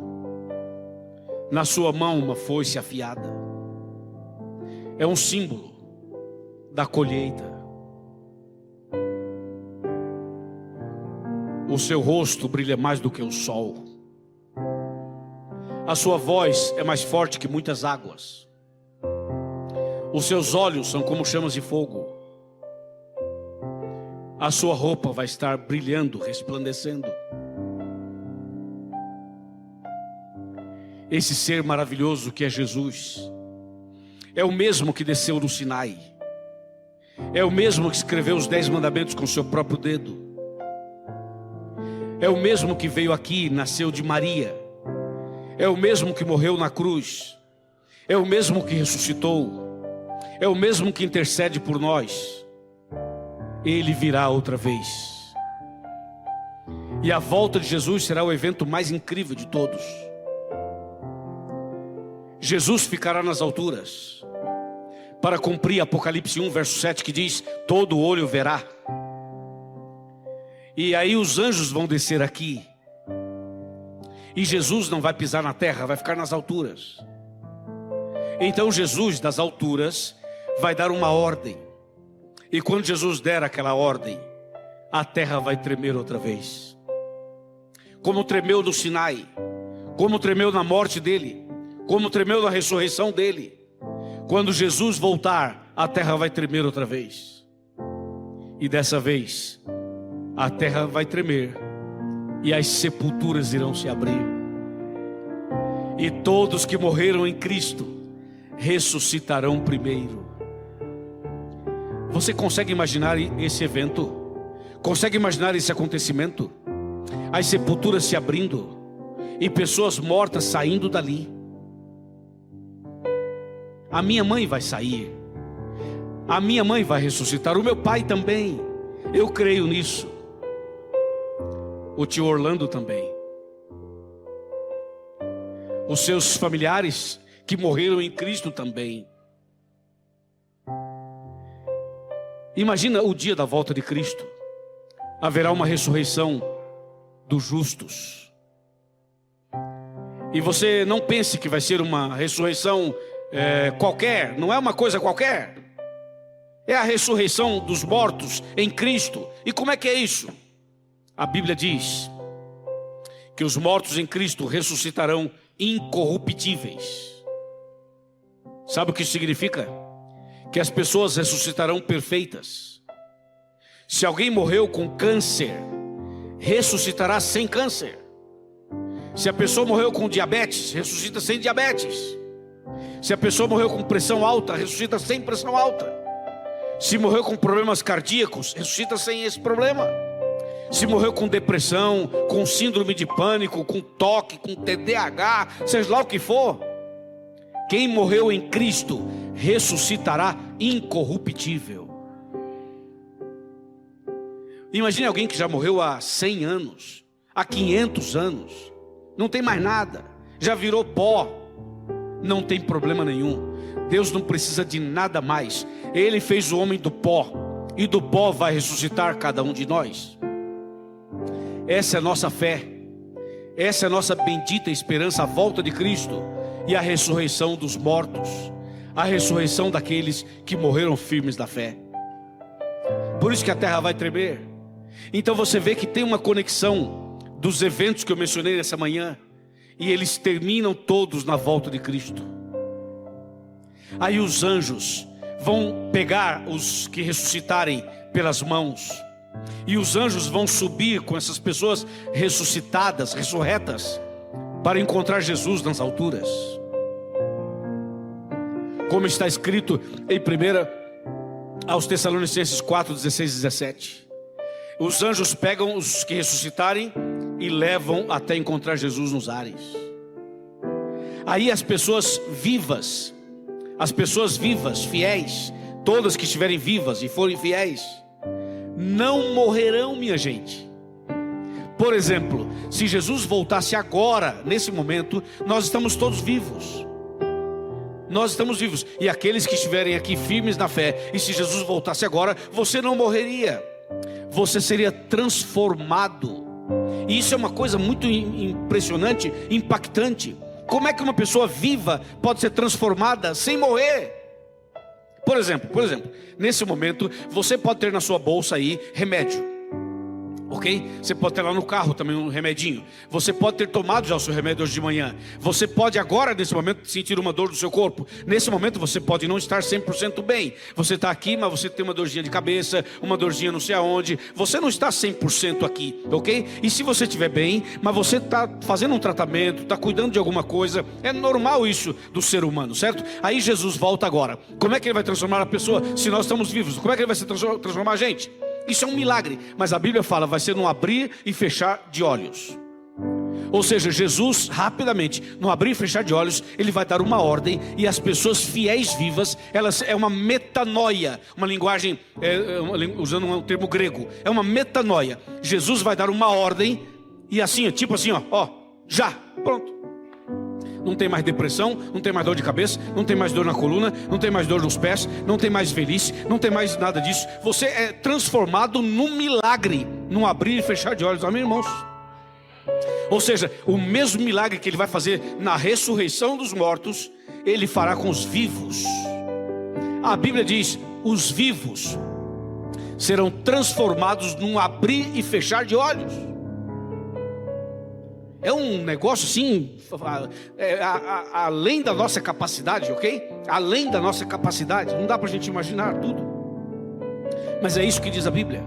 Na sua mão uma foice afiada. É um símbolo da colheita. O seu rosto brilha mais do que o sol. A sua voz é mais forte que muitas águas. Os seus olhos são como chamas de fogo. A sua roupa vai estar brilhando, resplandecendo. Esse ser maravilhoso que é Jesus é o mesmo que desceu no Sinai. É o mesmo que escreveu os 10 mandamentos com seu próprio dedo. É o mesmo que veio aqui, nasceu de Maria. É o mesmo que morreu na cruz. É o mesmo que ressuscitou. É o mesmo que intercede por nós. Ele virá outra vez. E a volta de Jesus será o evento mais incrível de todos. Jesus ficará nas alturas para cumprir Apocalipse 1, verso 7, que diz: todo olho verá. E aí os anjos vão descer aqui. E Jesus não vai pisar na terra, vai ficar nas alturas. Então Jesus das alturas vai dar uma ordem. E quando Jesus der aquela ordem, a terra vai tremer outra vez. Como tremeu no Sinai, como tremeu na morte dele, como tremeu na ressurreição dele. Quando Jesus voltar, a terra vai tremer outra vez. E dessa vez, a terra vai tremer e as sepulturas irão se abrir. E todos que morreram em Cristo ressuscitarão primeiro. Você consegue imaginar esse evento? Consegue imaginar esse acontecimento? As sepulturas se abrindo e pessoas mortas saindo dali. A minha mãe vai sair. A minha mãe vai ressuscitar. O meu pai também. Eu creio nisso. O tio Orlando também. Os seus familiares que morreram em Cristo também. Imagina o dia da volta de Cristo. Haverá uma ressurreição dos justos. E você não pense que vai ser uma ressurreição qualquer. Não é uma coisa qualquer. É a ressurreição dos mortos em Cristo. E como é que é isso? A Bíblia diz que os mortos em Cristo ressuscitarão incorruptíveis. Sabe o que isso significa? Que as pessoas ressuscitarão perfeitas. Se alguém morreu com câncer, ressuscitará sem câncer. Se a pessoa morreu com diabetes, ressuscita sem diabetes. Se a pessoa morreu com pressão alta, ressuscita sem pressão alta. Se morreu com problemas cardíacos, ressuscita sem esse problema. Se morreu com depressão, com síndrome de pânico, com toque, com TDAH, seja lá o que for, quem morreu em Cristo ressuscitará incorruptível. Imagine alguém que já morreu há 100 anos, há 500 anos, não tem mais nada, já virou pó, não tem problema nenhum. Deus não precisa de nada mais. Ele fez o homem do pó, e do pó vai ressuscitar cada um de nós. Essa é a nossa fé, essa é a nossa bendita esperança, a volta de Cristo e a ressurreição dos mortos, a ressurreição daqueles que morreram firmes da fé. Por isso que a terra vai tremer. Então você vê que tem uma conexão dos eventos que eu mencionei nessa manhã, e eles terminam todos na volta de Cristo. Aí os anjos vão pegar os que ressuscitarem pelas mãos, e os anjos vão subir com essas pessoas ressuscitadas, ressurretas, para encontrar Jesus nas alturas. Como está escrito em 1 aos Tessalonicenses 4, 16 e 17. Os anjos pegam os que ressuscitarem e levam até encontrar Jesus nos ares. Aí as pessoas vivas, fiéis, todas que estiverem vivas e forem fiéis, não morrerão, minha gente. Por exemplo, se Jesus voltasse agora, nesse momento, nós estamos todos vivos. Nós estamos vivos. E aqueles que estiverem aqui firmes na fé, e se Jesus voltasse agora, você não morreria, você seria transformado. E isso é uma coisa muito impressionante, impactante. Como é que uma pessoa viva pode ser transformada sem morrer? Por exemplo, nesse momento, você pode ter na sua bolsa aí remédio, ok? Você pode ter lá no carro também um remedinho. Você pode ter tomado já o seu remédio hoje de manhã. Você pode agora, nesse momento, sentir uma dor do seu corpo. Nesse momento você pode não estar 100% bem. Você está aqui, mas você tem uma dorzinha de cabeça, uma dorzinha não sei aonde. Você não está 100% aqui, ok? E se você estiver bem, mas você está fazendo um tratamento, está cuidando de alguma coisa, é normal isso do ser humano, certo? Aí Jesus volta agora. Como é que ele vai transformar a pessoa se nós estamos vivos? Como é que ele vai transformar a gente? Isso é um milagre, mas a Bíblia fala, vai ser num abrir e fechar de olhos. Ou seja, Jesus rapidamente, no abrir e fechar de olhos, ele vai dar uma ordem, e as pessoas fiéis vivas, elas é uma metanoia, uma linguagem, usando um termo grego, é uma metanoia. Jesus vai dar uma ordem, e assim, tipo assim, ó, já, pronto. Não tem mais depressão, não tem mais dor de cabeça, não tem mais dor na coluna, não tem mais dor nos pés, não tem mais velhice, não tem mais nada disso. Você é transformado num milagre, num abrir e fechar de olhos, amém, irmãos? Ou seja, o mesmo milagre que ele vai fazer na ressurreição dos mortos, ele fará com os vivos. A Bíblia diz, os vivos serão transformados num abrir e fechar de olhos. É um negócio assim, além da nossa capacidade, ok? Além da nossa capacidade, não dá para a gente imaginar tudo. Mas é isso que diz a Bíblia.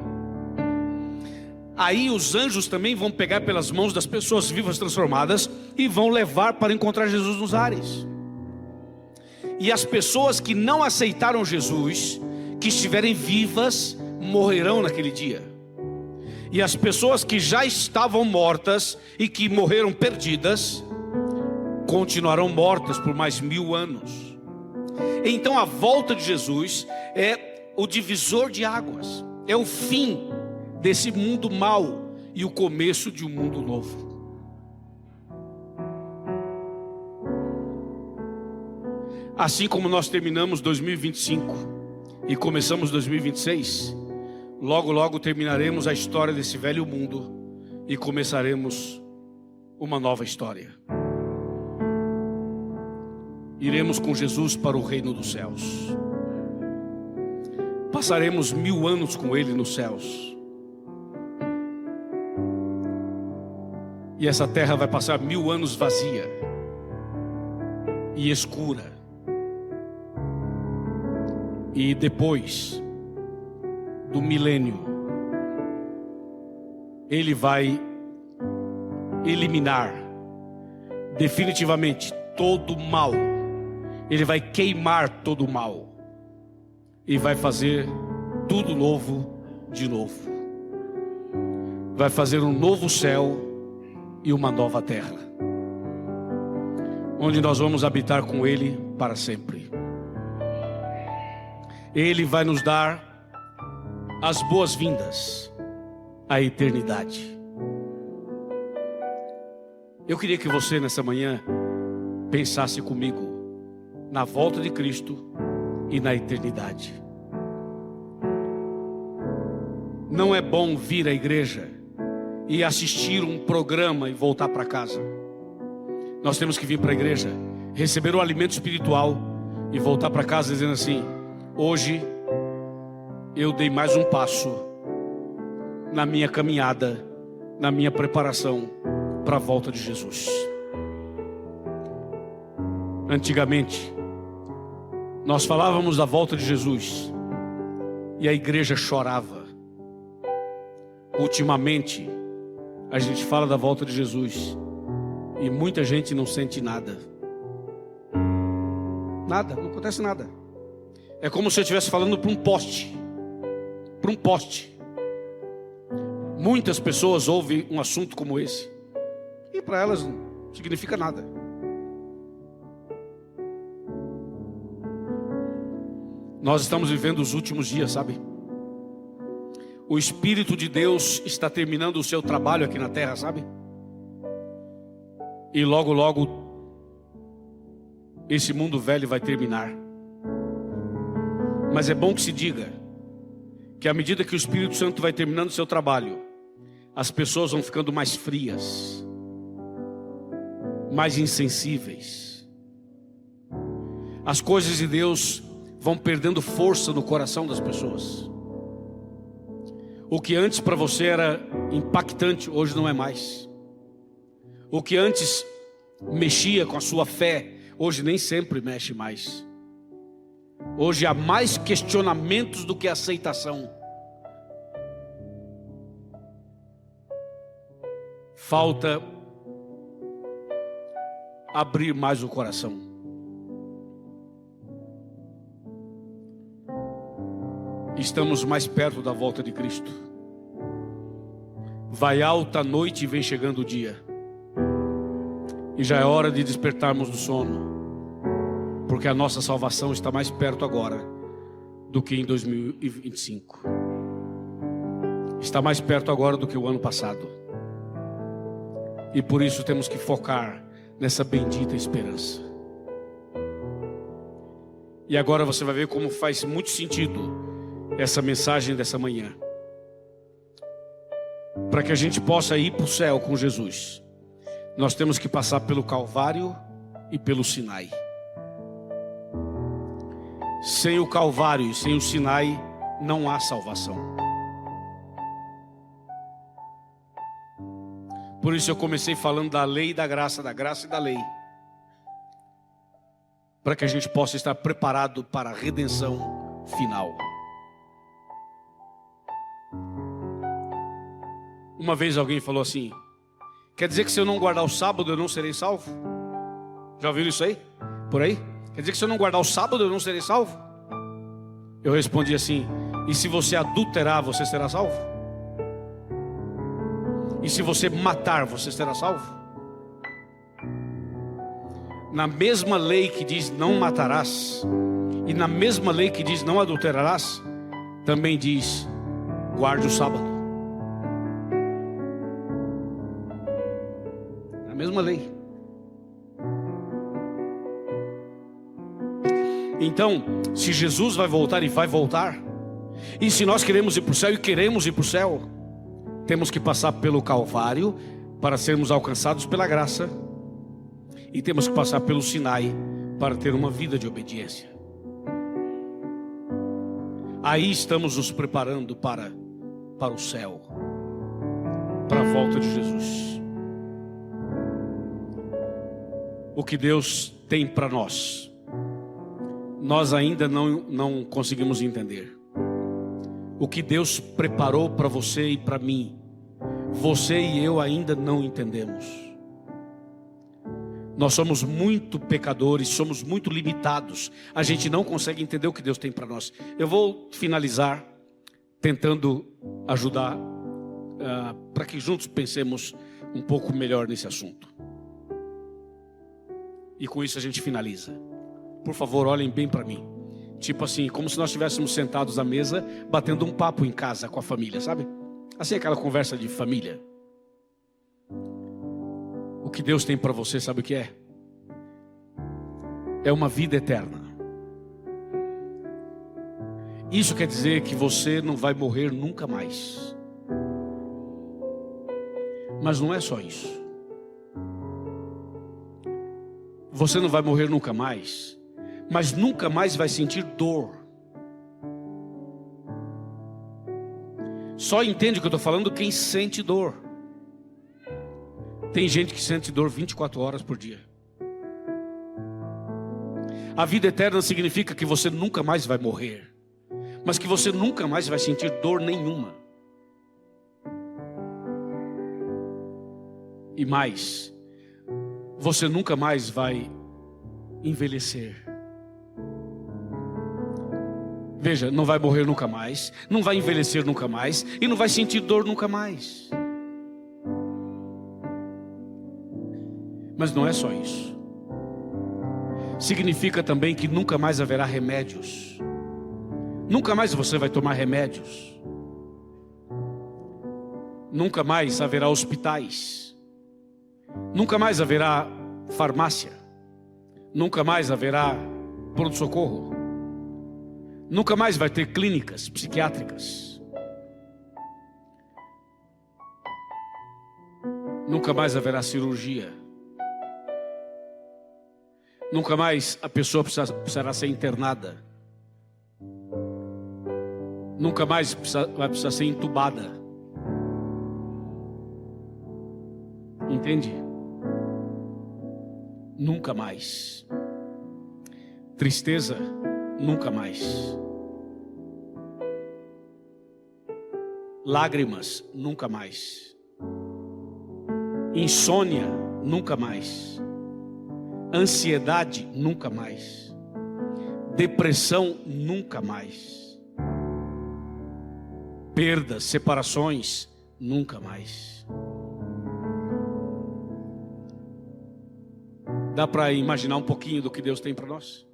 Aí os anjos também vão pegar pelas mãos das pessoas vivas transformadas e vão levar para encontrar Jesus nos ares. E as pessoas que não aceitaram Jesus, que estiverem vivas, morrerão naquele dia. E as pessoas que já estavam mortas e que morreram perdidas, continuarão mortas por mais 1000 anos. Então a volta de Jesus é o divisor de águas, é o fim desse mundo mau e o começo de um mundo novo. Assim como nós terminamos 2025 e começamos 2026, logo, logo terminaremos a história desse velho mundo e começaremos uma nova história. Iremos com Jesus para o reino dos céus. Passaremos 1000 anos com Ele nos céus. E essa terra vai passar 1000 anos vazia e escura. E depois do milênio, Ele vai eliminar definitivamente todo o mal. Ele vai queimar todo o mal e vai fazer tudo novo de novo. Vai fazer um novo céu e uma nova terra, onde nós vamos habitar com Ele para sempre. Ele vai nos dar as boas-vindas à eternidade. Eu queria que você nessa manhã pensasse comigo na volta de Cristo e na eternidade. Não é bom vir à igreja e assistir um programa e voltar para casa. Nós temos que vir para a igreja, receber o alimento espiritual e voltar para casa dizendo assim: hoje eu dei mais um passo na minha caminhada, na minha preparação para a volta de Jesus. Antigamente, nós falávamos da volta de Jesus e a igreja chorava. Ultimamente, a gente fala da volta de Jesus e muita gente não sente nada. Nada, não acontece nada. É como se eu estivesse falando para um poste. Para um poste. Muitas pessoas ouvem um assunto como esse e para elas não significa nada. Nós estamos vivendo os últimos dias, sabe? O Espírito de Deus está terminando o seu trabalho aqui na terra, sabe? E logo, logo, esse mundo velho vai terminar. Mas é bom que se diga que à medida que o Espírito Santo vai terminando o seu trabalho, as pessoas vão ficando mais frias, mais insensíveis. As coisas de Deus vão perdendo força no coração das pessoas. O que antes para você era impactante, hoje não é mais. O que antes mexia com a sua fé, hoje nem sempre mexe mais. Hoje há mais questionamentos do que aceitação. Falta abrir mais o coração. Estamos mais perto da volta de Cristo. Vai alta a noite e vem chegando o dia. E já é hora de despertarmos do sono, porque a nossa salvação está mais perto agora do que em 2025. Está mais perto agora do que o ano passado. E por isso temos que focar nessa bendita esperança. E agora você vai ver como faz muito sentido essa mensagem dessa manhã. Para que a gente possa ir para o céu com Jesus, nós temos que passar pelo Calvário e pelo Sinai. Sem o Calvário e sem o Sinai não há salvação. Por isso eu comecei falando da lei e da graça e da lei, para que a gente possa estar preparado para a redenção final. Uma vez alguém falou assim: quer dizer que se eu não guardar o sábado eu não serei salvo? Já ouviram isso aí? Por aí? Quer dizer que se eu não guardar o sábado eu não serei salvo? Eu respondi assim: e se você adulterar você será salvo? E se você matar você será salvo? Na mesma lei que diz não matarás, e na mesma lei que diz não adulterarás, também diz guarde o sábado. Na mesma lei. Então, se Jesus vai voltar e vai voltar, e se nós queremos ir para o céu e queremos ir para o céu, temos que passar pelo Calvário para sermos alcançados pela graça, e temos que passar pelo Sinai para ter uma vida de obediência. Aí estamos nos preparando para o céu, para a volta de Jesus. O que Deus tem para nós, nós ainda não conseguimos entender. O que Deus preparou para você e para mim, você e eu ainda não entendemos. Nós somos muito pecadores, somos muito limitados. A gente não consegue entender o que Deus tem para nós. Eu vou finalizar tentando ajudar para que juntos pensemos um pouco melhor nesse assunto. E com isso a gente finaliza. Por favor, olhem bem para mim. Tipo assim, como se nós estivéssemos sentados à mesa, batendo um papo em casa com a família, sabe? Assim, aquela conversa de família. O que Deus tem para você, sabe o que é? É uma vida eterna. Isso quer dizer que você não vai morrer nunca mais. Mas não é só isso. Você não vai morrer nunca mais, mas nunca mais vai sentir dor. Só entende o que eu estou falando quem sente dor. Tem gente que sente dor 24 horas por dia. A vida eterna significa que você nunca mais vai morrer, mas que você nunca mais vai sentir dor nenhuma. E mais, você nunca mais vai envelhecer. Veja, não vai morrer nunca mais, não vai envelhecer nunca mais e não vai sentir dor nunca mais. Mas não é só isso. Significa também que nunca mais haverá remédios. Nunca mais você vai tomar remédios. Nunca mais haverá hospitais. Nunca mais haverá farmácia. Nunca mais haverá pronto-socorro. Nunca mais vai ter clínicas psiquiátricas. Nunca mais haverá cirurgia. Nunca mais a pessoa precisará ser internada. Nunca mais vai precisar ser entubada. Entende? Nunca mais. Tristeza, nunca mais. Lágrimas, nunca mais. Insônia, nunca mais. Ansiedade, nunca mais. Depressão, nunca mais. Perdas, separações, nunca mais. Dá para imaginar um pouquinho do que Deus tem para nós?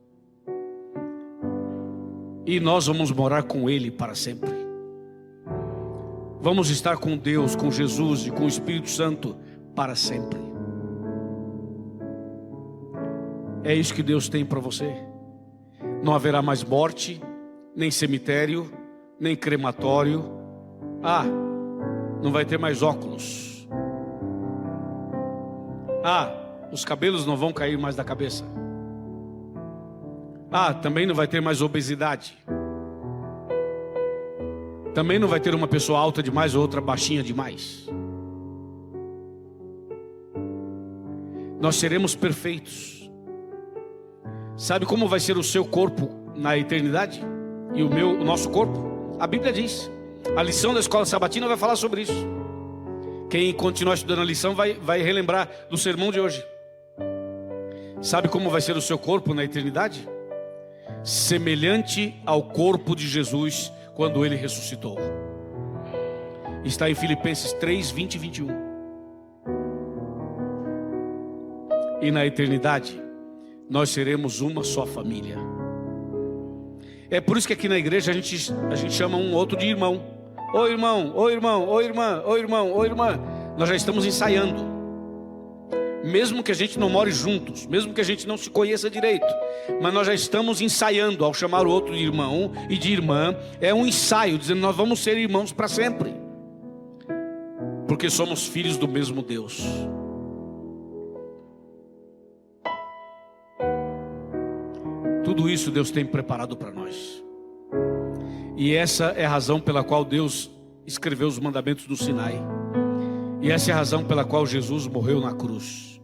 E nós vamos morar com Ele para sempre. Vamos estar com Deus, com Jesus e com o Espírito Santo para sempre. É isso que Deus tem para você. Não haverá mais morte, nem cemitério, nem crematório. Não vai ter mais óculos. Os cabelos não vão cair mais da cabeça. Também não vai ter mais obesidade. Também não vai ter uma pessoa alta demais ou outra baixinha demais. Nós seremos perfeitos. Sabe como vai ser o seu corpo na eternidade? E o nosso corpo? A Bíblia diz. A lição da escola sabatina vai falar sobre isso. Quem continuar estudando a lição vai relembrar do sermão de hoje. Sabe como vai ser o seu corpo na eternidade? Semelhante ao corpo de Jesus quando Ele ressuscitou. Está em Filipenses 3, 20 e 21. E na eternidade nós seremos uma só família. É por isso que aqui na igreja a gente chama um outro de irmão. Ô irmão, ô irmão, ô irmã, ô irmão, ô irmã. Nós já estamos ensaiando. Mesmo que a gente não more juntos, mesmo que a gente não se conheça direito, mas nós já estamos ensaiando ao chamar o outro de irmão e de irmã. É um ensaio, dizendo nós vamos ser irmãos para sempre, porque somos filhos do mesmo Deus. Tudo isso Deus tem preparado para nós. E essa é a razão pela qual Deus escreveu os mandamentos do Sinai. E essa é a razão pela qual Jesus morreu na cruz.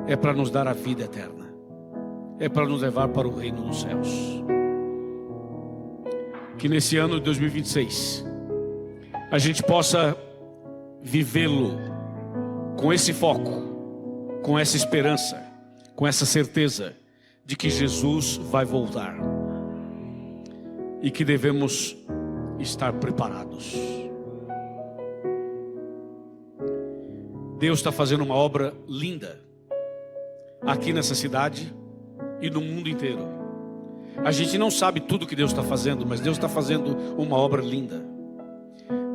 É para nos dar a vida eterna. É para nos levar para o reino dos céus. Que nesse ano de 2026 a gente possa vivê-lo com esse foco, com essa esperança, com essa certeza de que Jesus vai voltar e que devemos estar preparados. Deus está fazendo uma obra linda aqui nessa cidade e no mundo inteiro. A gente não sabe tudo que Deus está fazendo, mas Deus está fazendo uma obra linda.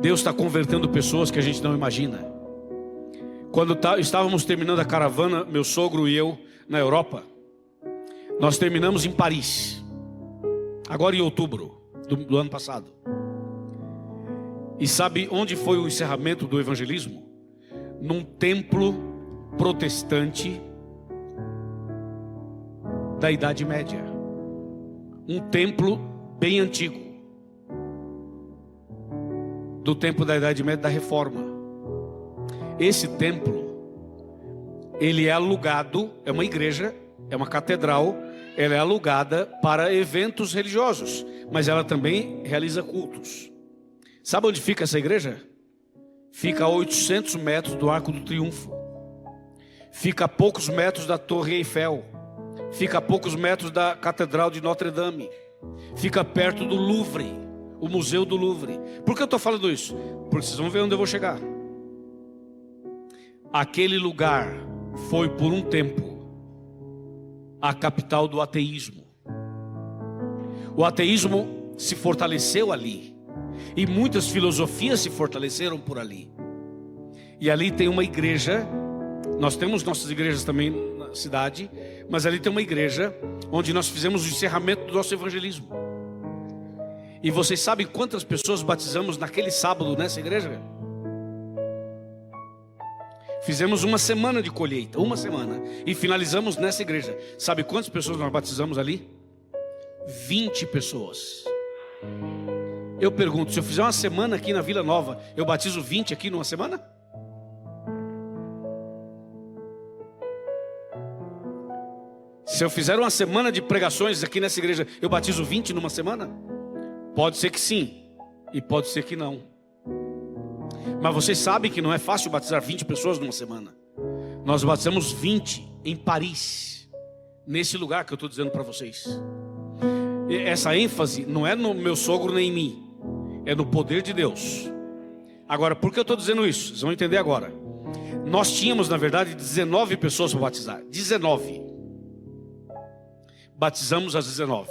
Deus está convertendo pessoas que a gente não imagina. Quando estávamos terminando a caravana, meu sogro e eu, na Europa, nós terminamos em Paris, agora em outubro. do ano passado. E sabe onde foi o encerramento do evangelismo? Num templo protestante da Idade Média. Um templo bem antigo, do tempo da Idade Média, da Reforma. Esse templo, ele é alugado, é uma igreja, é uma catedral, ela é alugada para eventos religiosos, mas ela também realiza cultos. Sabe onde fica essa igreja? Fica a 800 metros do Arco do Triunfo. Fica a poucos metros da Torre Eiffel. Fica a poucos metros da Catedral de Notre Dame. Fica perto do Louvre, o Museu do Louvre. Por que eu estou falando isso? Porque vocês vão ver onde eu vou chegar. Aquele lugar foi por um tempo a capital do ateísmo. O ateísmo se fortaleceu ali. E muitas filosofias se fortaleceram por ali. E ali tem uma igreja. Nós temos nossas igrejas também na cidade, mas ali tem uma igreja onde nós fizemos o encerramento do nosso evangelismo. E vocês sabem quantas pessoas batizamos naquele sábado nessa igreja? Fizemos uma semana de colheita, uma semana, e finalizamos nessa igreja. Sabe quantas pessoas nós batizamos ali? 20 pessoas. Eu pergunto, se eu fizer uma semana aqui na Vila Nova, eu batizo 20 aqui numa semana? Se eu fizer uma semana de pregações aqui nessa igreja, eu batizo 20 numa semana? Pode ser que sim, e pode ser que não. Mas vocês sabem que não é fácil batizar 20 pessoas numa semana. Nós batizamos 20 em Paris, nesse lugar que eu estou dizendo para vocês. E essa ênfase não é no meu sogro nem em mim, é no poder de Deus. Agora, por que eu estou dizendo isso? Vocês vão entender agora. Nós tínhamos, na verdade, 19 pessoas para batizar. 19. Batizamos as 19.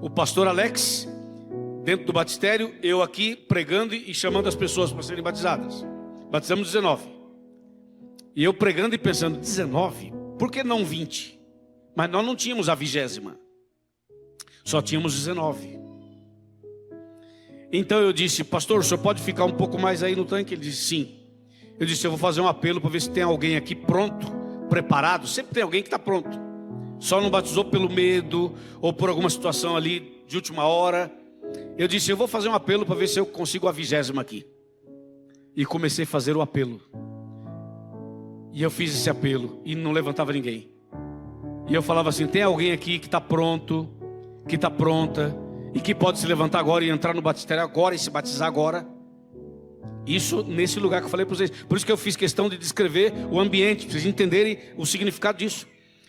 O pastor Alex, dentro do batistério, eu aqui pregando e chamando as pessoas para serem batizadas. Batizamos 19. E eu pregando e pensando, 19? Por que não 20? Mas nós não tínhamos a 20ª. Só tínhamos 19. Então eu disse, pastor, o senhor pode ficar um pouco mais aí no tanque? Ele disse, sim. Eu disse, eu vou fazer um apelo para ver se tem alguém aqui pronto, preparado. Sempre tem alguém que está pronto. Só não batizou pelo medo, ou por alguma situação ali de última hora. Eu disse, eu vou fazer um apelo para ver se eu consigo a 20ª aqui. E comecei a fazer o apelo. E eu fiz esse apelo, e não levantava ninguém. E eu falava assim, tem alguém aqui que está pronto, que está pronta, e que pode se levantar agora e entrar no batistério agora e se batizar agora. Isso nesse lugar que eu falei para vocês. Por isso que eu fiz questão de descrever o ambiente, para vocês entenderem o significado disso.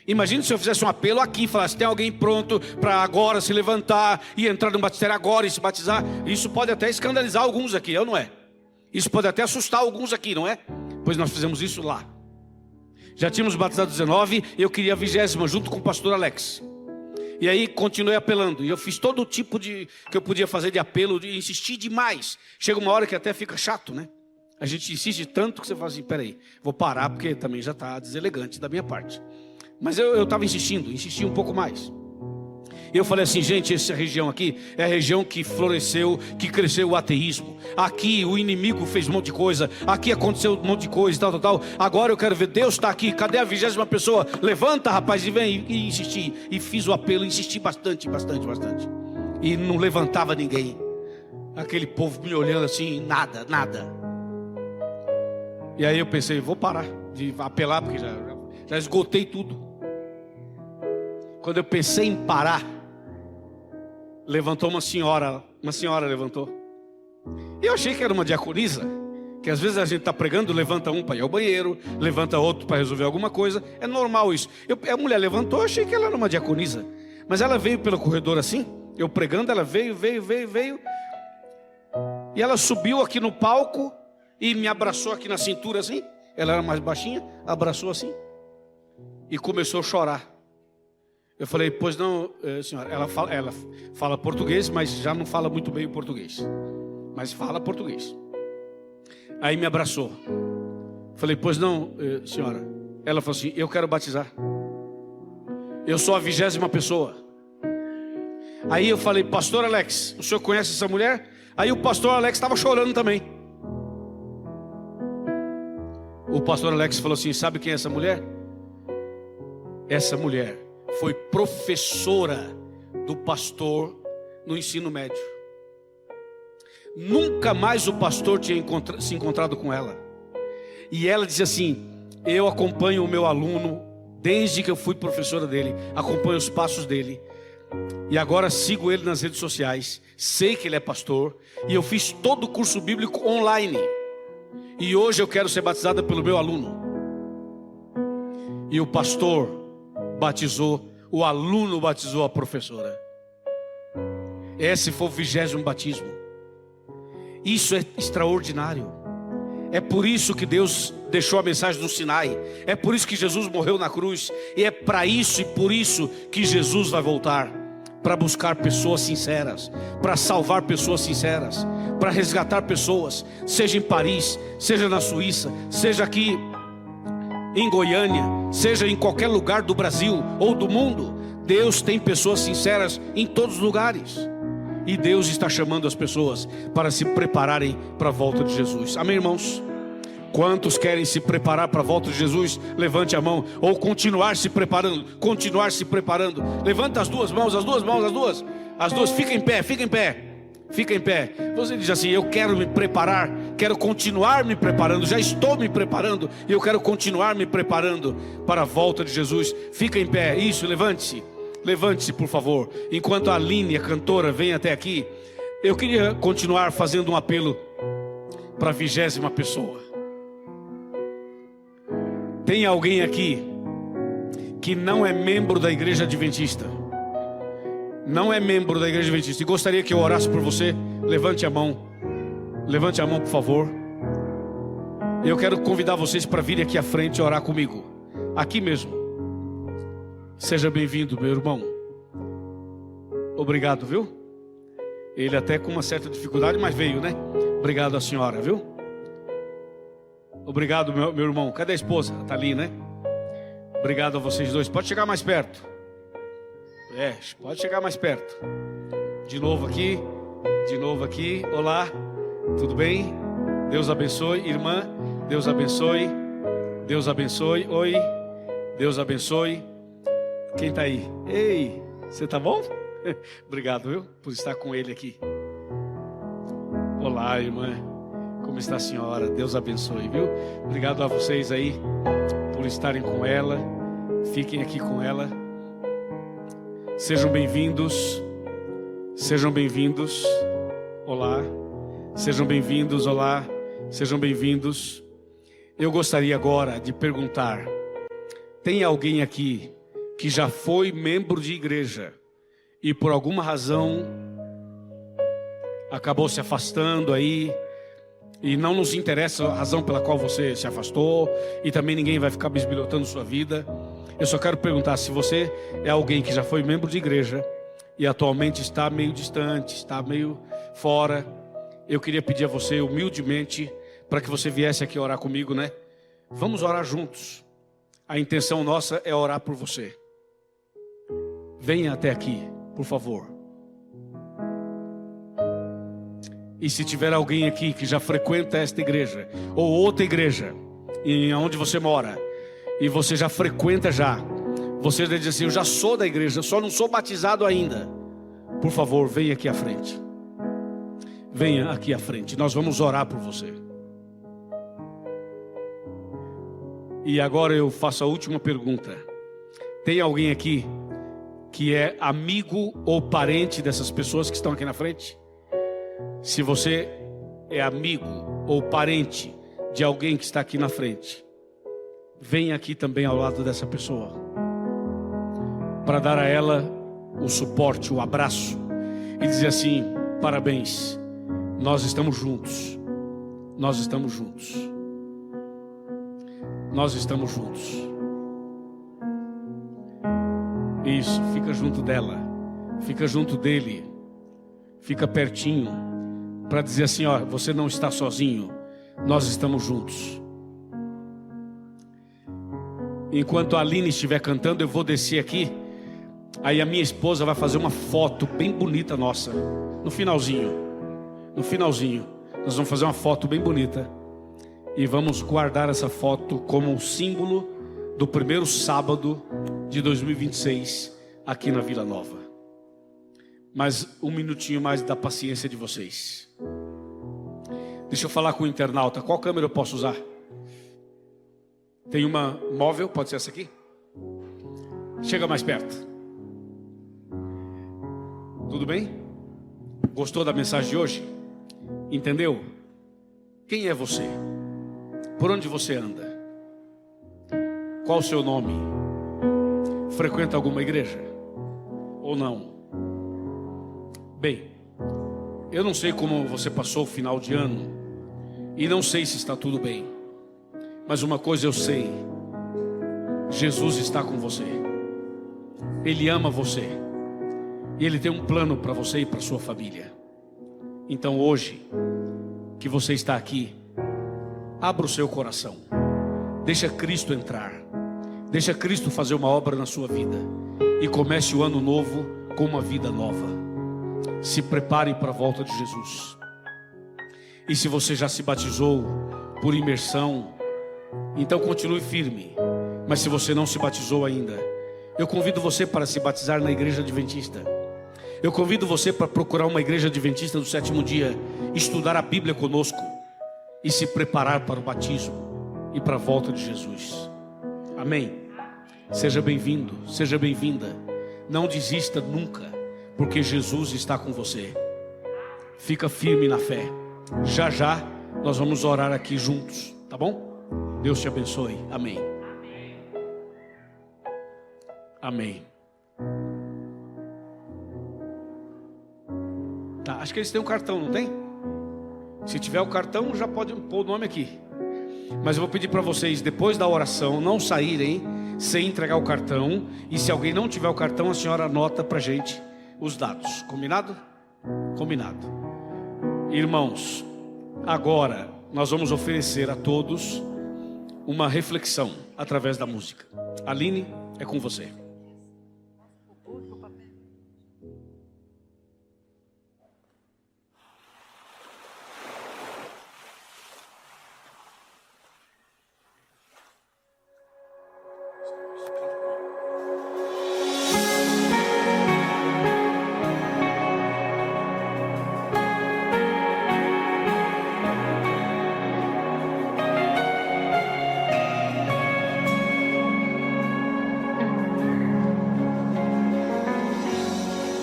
Imagine se eu fizesse um apelo aqui e falasse, tem alguém pronto para agora se levantar e entrar no batistério agora e se batizar. Isso pode até escandalizar alguns aqui, eu não é? Isso pode até assustar alguns aqui, não é? Pois nós fizemos isso lá. Já tínhamos batizado 19, eu queria a 20ª junto com o pastor Alex. E aí continuei apelando, e eu fiz todo o tipo de que eu podia fazer de apelo, de insistir demais. Chega uma hora que até fica chato, né? A gente insiste tanto que você fala assim, peraí, vou parar porque também já está deselegante da minha parte. Mas eu estava insisti um pouco mais. E eu falei assim, gente, essa região aqui é a região que floresceu, que cresceu o ateísmo. Aqui o inimigo fez um monte de coisa, aqui aconteceu um monte de coisa, tal. Agora eu quero ver, Deus está aqui, cadê a 20ª pessoa? Levanta, rapaz, e vem. E insisti, e fiz o apelo, insisti bastante. E não levantava ninguém. Aquele povo me olhando assim, nada. E aí eu pensei, vou parar de apelar, porque já esgotei tudo. Quando eu pensei em parar, levantou uma senhora levantou. E eu achei que era uma diaconisa, que às vezes a gente está pregando, levanta um para ir ao banheiro, levanta outro para resolver alguma coisa, é normal isso. A mulher levantou, eu achei que ela era uma diaconisa, mas ela veio pelo corredor assim, eu pregando, ela veio, e ela subiu aqui no palco, e me abraçou aqui na cintura assim, ela era mais baixinha, abraçou assim, e começou a chorar. Eu falei, pois não, senhora, ela fala português, mas já não fala muito bem o português. Mas fala português. Aí me abraçou. Falei, pois não, senhora. Ela falou assim, eu quero batizar. Eu sou a 20ª pessoa. Aí eu falei: pastor Alex, o senhor conhece essa mulher? Aí o pastor Alex estava chorando também. O pastor Alex falou assim: sabe quem é essa mulher? Essa mulher foi professora do pastor no ensino médio. Nunca mais o pastor tinha se encontrado com ela. E ela dizia assim: eu acompanho o meu aluno desde que eu fui professora dele, acompanho os passos dele, e agora sigo ele nas redes sociais, sei que ele é pastor, e eu fiz todo o curso bíblico online, e hoje eu quero ser batizada pelo meu aluno. E o pastor batizou, o aluno batizou a professora. Esse foi o 20º batismo. Isso é extraordinário. É por isso que Deus deixou a mensagem no Sinai. É por isso que Jesus morreu na cruz. E é para isso e por isso que Jesus vai voltar, para buscar pessoas sinceras, para salvar pessoas sinceras, para resgatar pessoas, seja em Paris, seja na Suíça, seja aqui em Goiânia, seja em qualquer lugar do Brasil ou do mundo. Deus tem pessoas sinceras em todos os lugares. E Deus está chamando as pessoas para se prepararem para a volta de Jesus. Amém, irmãos? Quantos querem se preparar para a volta de Jesus? Levante a mão. Ou continuar se preparando. Continuar se preparando. Levanta as duas mãos, as duas mãos, as duas. As duas, fica em pé, fica em pé. Fica em pé. Você diz assim: eu quero me preparar, quero continuar me preparando, já estou me preparando, e eu quero continuar me preparando para a volta de Jesus. Fica em pé. Isso, levante-se. Levante-se, por favor. Enquanto a Aline, a cantora, vem até aqui, eu queria continuar fazendo um apelo para a 20ª pessoa. Tem alguém aqui que não é membro da igreja adventista? Não é membro da igreja adventista e gostaria que eu orasse por você? Levante a mão. Levante a mão, por favor. Eu quero convidar vocês para virem aqui à frente e orar comigo. Aqui mesmo. Seja bem-vindo, meu irmão. Obrigado, viu? Ele até com uma certa dificuldade, mas veio, né? Obrigado a senhora, viu? Obrigado, meu irmão. Cadê a esposa? Está ali, né? Obrigado a vocês dois. Pode chegar mais perto. Pode chegar mais perto. De novo aqui. De novo aqui. Olá. Tudo bem? Deus abençoe, irmã. Deus abençoe. Deus abençoe. Oi. Deus abençoe. Quem está aí? Ei, você está bom? Obrigado, viu, por estar com ele aqui. Olá, irmã. Como está a senhora? Deus abençoe, viu? Obrigado a vocês aí por estarem com ela. Fiquem aqui com ela. Sejam bem-vindos. Sejam bem-vindos. Olá. Sejam bem-vindos. Olá. Sejam bem-vindos. Eu gostaria agora de perguntar: tem alguém aqui que já foi membro de igreja e por alguma razão acabou se afastando aí, e não nos interessa a razão pela qual você se afastou, e também ninguém vai ficar bisbilhotando sua vida? Eu só quero perguntar: se você é alguém que já foi membro de igreja e atualmente está meio distante, está meio fora, eu queria pedir a você humildemente para que você viesse aqui orar comigo, né? Vamos orar juntos. A intenção nossa é orar por você. Venha até aqui, por favor. E se tiver alguém aqui que já frequenta esta igreja ou outra igreja, em onde você mora, e você já frequenta já, você diz assim: eu já sou da igreja, só não sou batizado ainda. Por favor, venha aqui à frente. Venha aqui à frente. Nós vamos orar por você. E agora eu faço a última pergunta. Tem alguém aqui que é amigo ou parente dessas pessoas que estão aqui na frente? Se você é amigo ou parente de alguém que está aqui na frente, venha aqui também ao lado dessa pessoa, para dar a ela o suporte, o abraço, e dizer assim: parabéns, nós estamos juntos. Nós estamos juntos. Nós estamos juntos. Isso, fica junto dela, fica junto dele, fica pertinho, para dizer assim: ó, você não está sozinho, nós estamos juntos. Enquanto a Aline estiver cantando, eu vou descer aqui Aí a minha esposa vai fazer uma foto bem bonita nossa. No finalzinho, nós vamos fazer uma foto bem bonita. E vamos guardar essa foto como um símbolo do primeiro sábado de 2026 aqui na Vila Nova. Mas um minutinho mais da paciência de vocês. Deixa eu falar com o internauta. Qual câmera eu posso usar? Tem uma móvel, pode ser essa aqui? Chega mais perto. Tudo bem? Gostou da mensagem de hoje? Entendeu? Quem é você? Por onde você anda? Qual o seu nome? Frequenta alguma igreja? Ou não? Bem, eu não sei como você passou o final de ano, e não sei se está tudo bem, mas uma coisa eu sei: Jesus está com você. Ele ama você, e Ele tem um plano para você e para sua família. Então hoje que você está aqui, abra o seu coração, deixa Cristo entrar, deixa Cristo fazer uma obra na sua vida, e comece o ano novo com uma vida nova. Se prepare para a volta de Jesus. E se você já se batizou por imersão, então continue firme. Mas se você não se batizou ainda, eu convido você para se batizar na igreja adventista. Eu convido você para procurar uma igreja adventista do sétimo dia, estudar a Bíblia conosco e se preparar para o batismo e para a volta de Jesus. Amém? Seja bem-vindo, seja bem-vinda. Não desista nunca, porque Jesus está com você. Fica firme na fé. Já já nós vamos orar aqui juntos, tá bom? Deus te abençoe. Amém. Amém. Tá, acho que eles têm um cartão, não tem? Se tiver o cartão, já pode pôr o nome aqui. Mas eu vou pedir para vocês, depois da oração, não saírem sem entregar o cartão. E se alguém não tiver o cartão, a senhora anota para a gente os dados. Combinado? Combinado. Irmãos, agora nós vamos oferecer a todos uma reflexão através da música. Aline, é com você.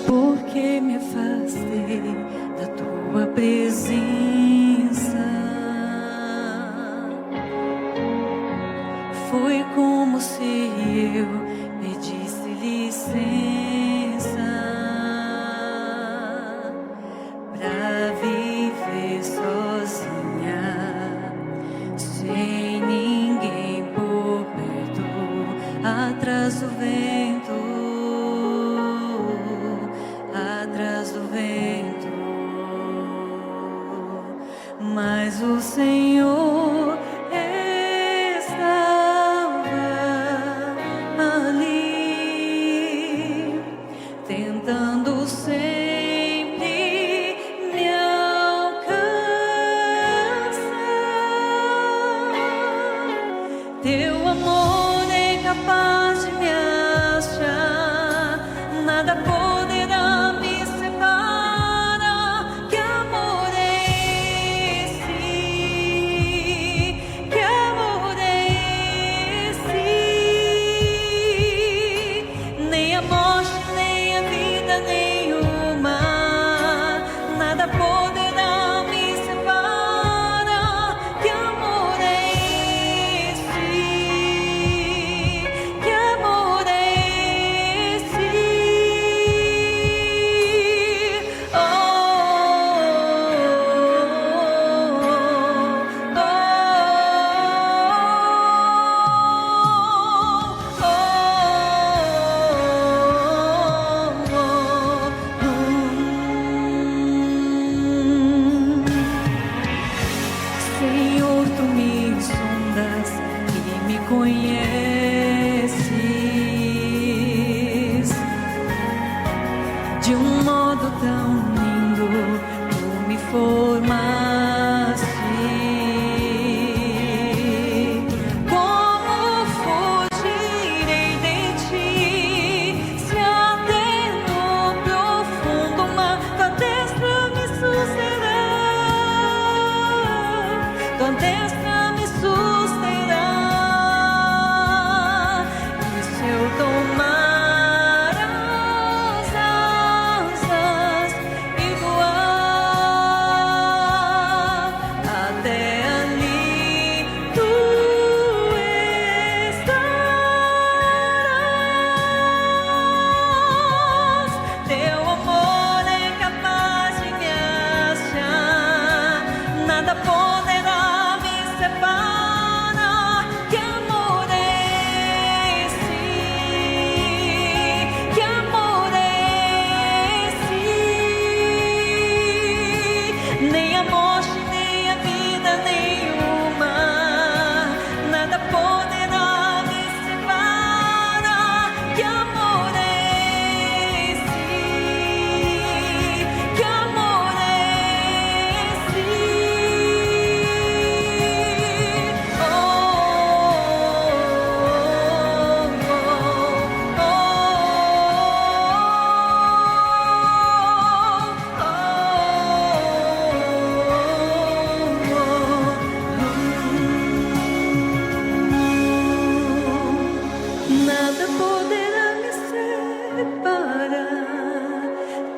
Porque me afastei da tua presença, foi como se eu pedisse licença pra viver sozinha, sem ninguém por perto, atrás do vento, atrás do vento. Mas o Senhor estava ali, tentando sempre me alcançar. Teu amor é capaz de me achar, nada poderá me separar. Que amor é esse? Que amor é esse? Nem a morte, nem a vida nenhuma, nada poderá me separar. Que amor é esse? Que amor é esse? modo tão lindo tu me formaste. Como fugirei de ti, se até no profundo mar tua destra me susterá, tua destra me susterá. E se eu tomar as asas e voar até ali, tu estarás. Teu amor é capaz de me achar, nada poderá me separar. Que amor é esse? Que amor é esse? Nem a morte, nem a vida nenhuma, nada poderá me separar. Que amor é esse? Que amor é esse? Oh, nada poderá me separar.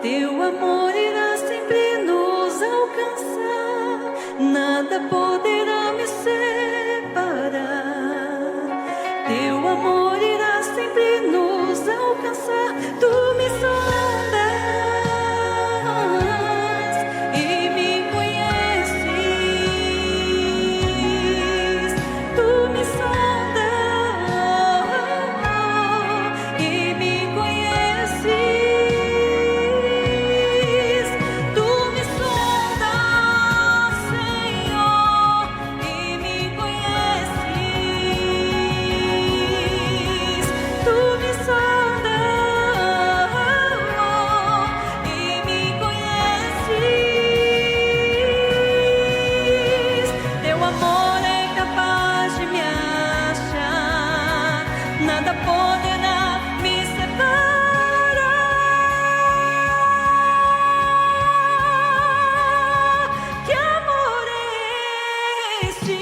Teu amor irá sempre nos alcançar. Nada poderá me separar. Teu amor irá sempre nos alcançar. Tu me sondas e me conheces. Tu me sondas e me conheces. Tu me sondas, Senhor, e me conheces. Tu me sondas e me conheces. Teu amor é capaz de me achar, nada poderá me separar. Que amor é esse?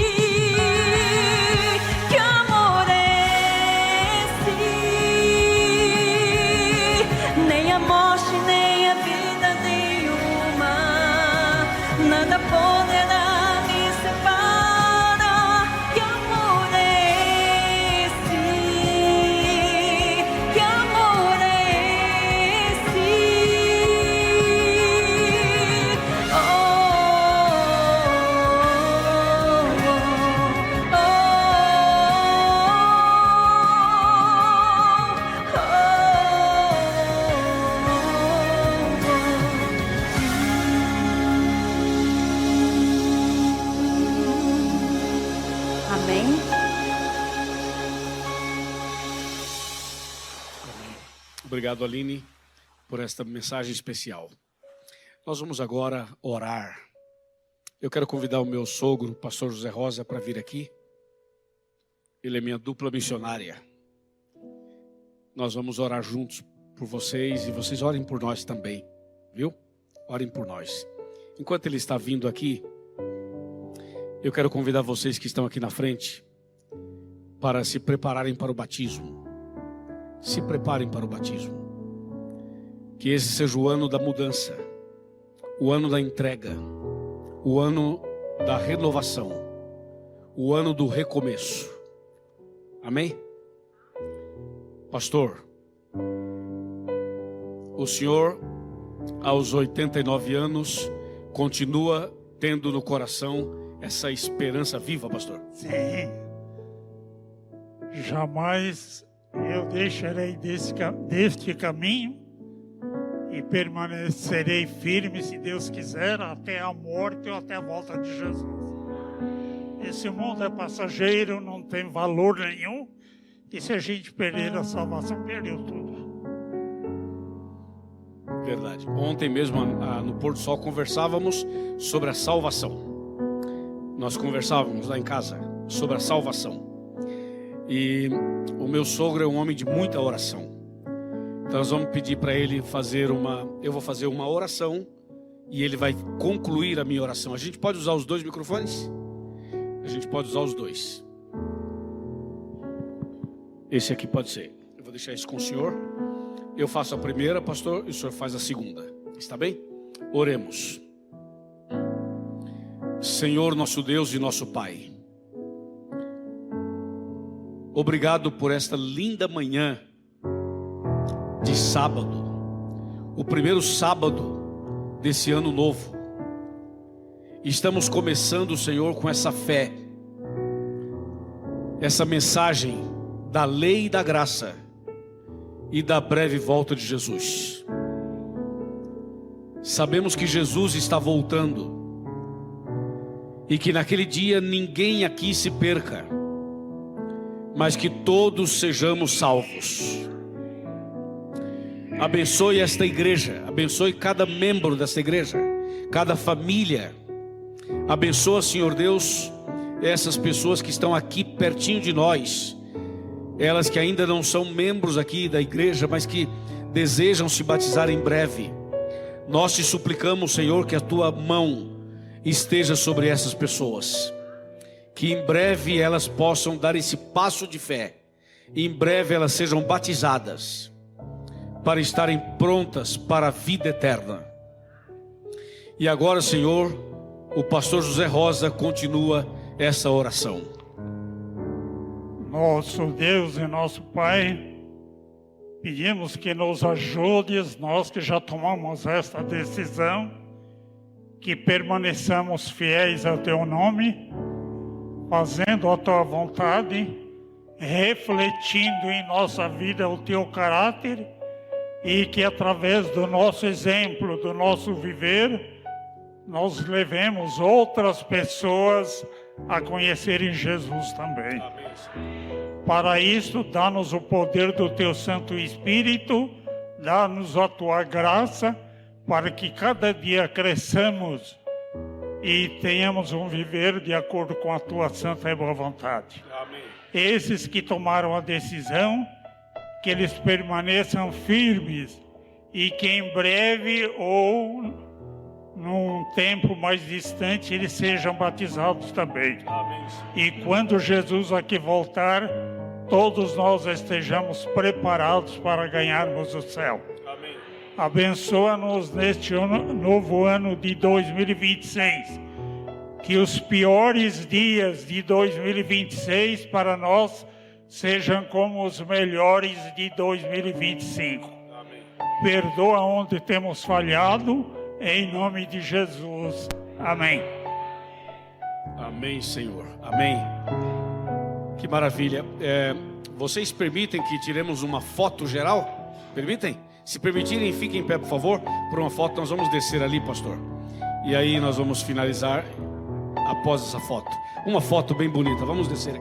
Que amor é esse? Nem a morte, nem a vida nenhuma, nada poderá me separar. Que amor é esse? Que amor é esse? Oh, amém. Obrigado, Aline, por esta mensagem especial. Nós vamos agora orar. Eu quero convidar o meu sogro, o pastor José Rosa, para vir aqui. Ele é minha dupla missionária. Nós vamos orar juntos por vocês e vocês orem por nós também, viu? Orem por nós. Enquanto ele está vindo aqui, eu quero convidar vocês que estão aqui na frente para se prepararem para o batismo. Se preparem para o batismo. Que esse seja o ano da mudança, o ano da entrega, o ano da renovação, o ano do recomeço. Amém? Pastor, o senhor, aos 89 anos, continua tendo no coração essa esperança viva, pastor? Sim. Jamais eu deixarei deste caminho e permanecerei firme, se Deus quiser, até a morte ou até a volta de Jesus. Esse mundo é passageiro, não tem valor nenhum, e se a gente perder a salvação, perdeu tudo. Verdade. Ontem mesmo no pôr do sol conversávamos sobre a salvação. Nós conversávamos lá em casa sobre a salvação. E o meu sogro é um homem de muita oração. Então nós vamos pedir para ele eu vou fazer uma oração e ele vai concluir a minha oração. A gente pode usar os dois microfones? A gente pode usar os dois. Esse aqui pode ser. Eu vou deixar isso com o senhor. Eu faço a primeira, pastor, e o senhor faz a segunda. Está bem? Oremos. Senhor, nosso Deus e nosso Pai, obrigado por esta linda manhã de sábado, o primeiro sábado desse ano novo. Estamos começando, Senhor, com essa fé, essa mensagem da lei e da graça e da breve volta de Jesus. Sabemos que Jesus está voltando e que naquele dia ninguém aqui se perca, mas que todos sejamos salvos. Abençoe esta igreja, abençoe cada membro desta igreja, cada família. Abençoa, Senhor Deus, essas pessoas que estão aqui pertinho de nós, elas que ainda não são membros aqui da igreja, mas que desejam se batizar em breve. Nós te suplicamos, Senhor, que a tua mão esteja sobre essas pessoas, que em breve elas possam dar esse passo de fé, em breve elas sejam batizadas, para estarem prontas para a vida eterna. E agora, Senhor, o pastor José Rosa continua essa oração. Nosso Deus e nosso Pai, pedimos que nos ajudes, nós que já tomamos esta decisão, que permaneçamos fiéis ao Teu nome, fazendo a Tua vontade, refletindo em nossa vida o Teu caráter, e que através do nosso exemplo, do nosso viver, nós levemos outras pessoas a conhecerem Jesus também. Para isso, dá-nos o poder do Teu Santo Espírito, dá-nos a Tua graça, para que cada dia cresçamos e tenhamos um viver de acordo com a Tua santa e boa vontade. Amém. Esses que tomaram a decisão, que eles permaneçam firmes e que em breve ou num tempo mais distante eles sejam batizados também. Amém. E quando Jesus aqui voltar, todos nós estejamos preparados para ganharmos o céu. Amém. Abençoa-nos neste novo ano de 2026. Que os piores dias de 2026 para nós sejam como os melhores de 2025. Amém. Perdoa onde temos falhado, em nome de Jesus. Amém. Amém, Senhor. Amém. Que maravilha. Vocês permitem que tiremos uma foto geral? Permitem? Se permitirem, fiquem em pé, por favor, por uma foto. Nós vamos descer ali, pastor. E aí nós vamos finalizar após essa foto. Uma foto bem bonita. Vamos descer.